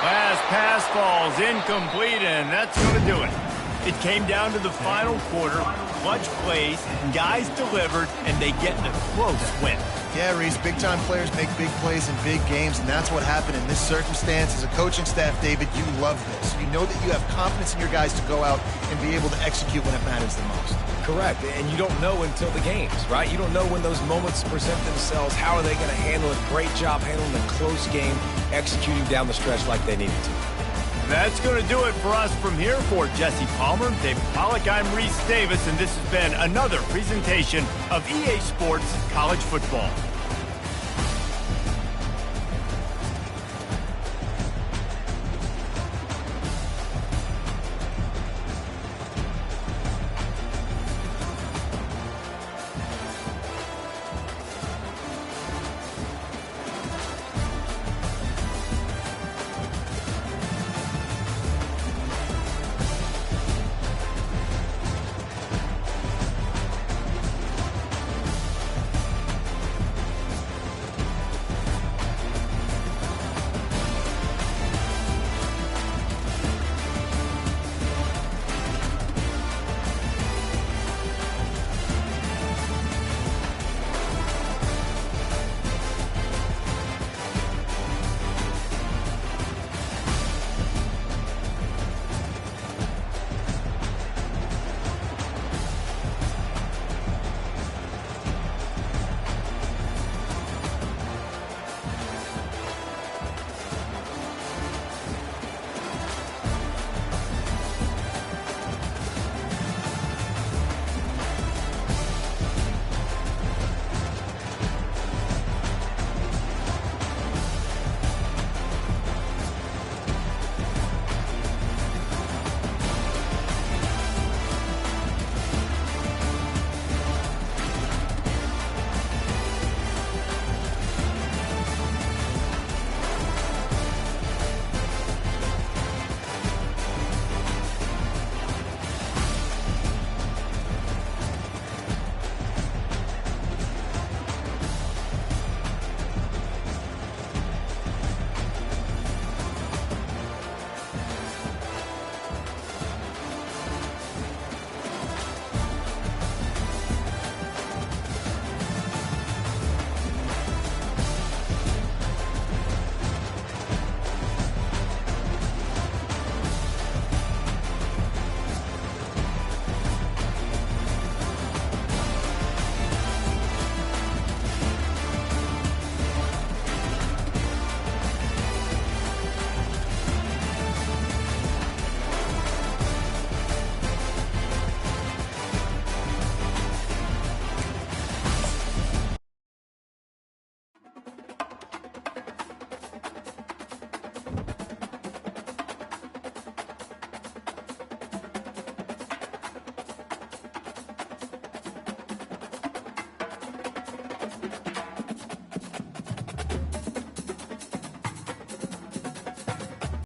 Last pass falls incomplete, and that's going to do it. It came down to the final quarter. Clutch plays, guys delivered, and they get a close win. Yeah, Reese, big-time players make big plays in big games, and that's what happened in this circumstance. As a coaching staff, David, you love this. You know that you have confidence in your guys to go out and be able to execute when it matters the most. Correct, and you don't know until the games, right? You don't know when those moments present themselves. How are they going to handle it? Great job handling a close game, executing down the stretch like they needed to. That's going to do it for us from here. For Jesse Palmer, David Pollack, I'm Reese Davis, and this has been another presentation of EA Sports College Football.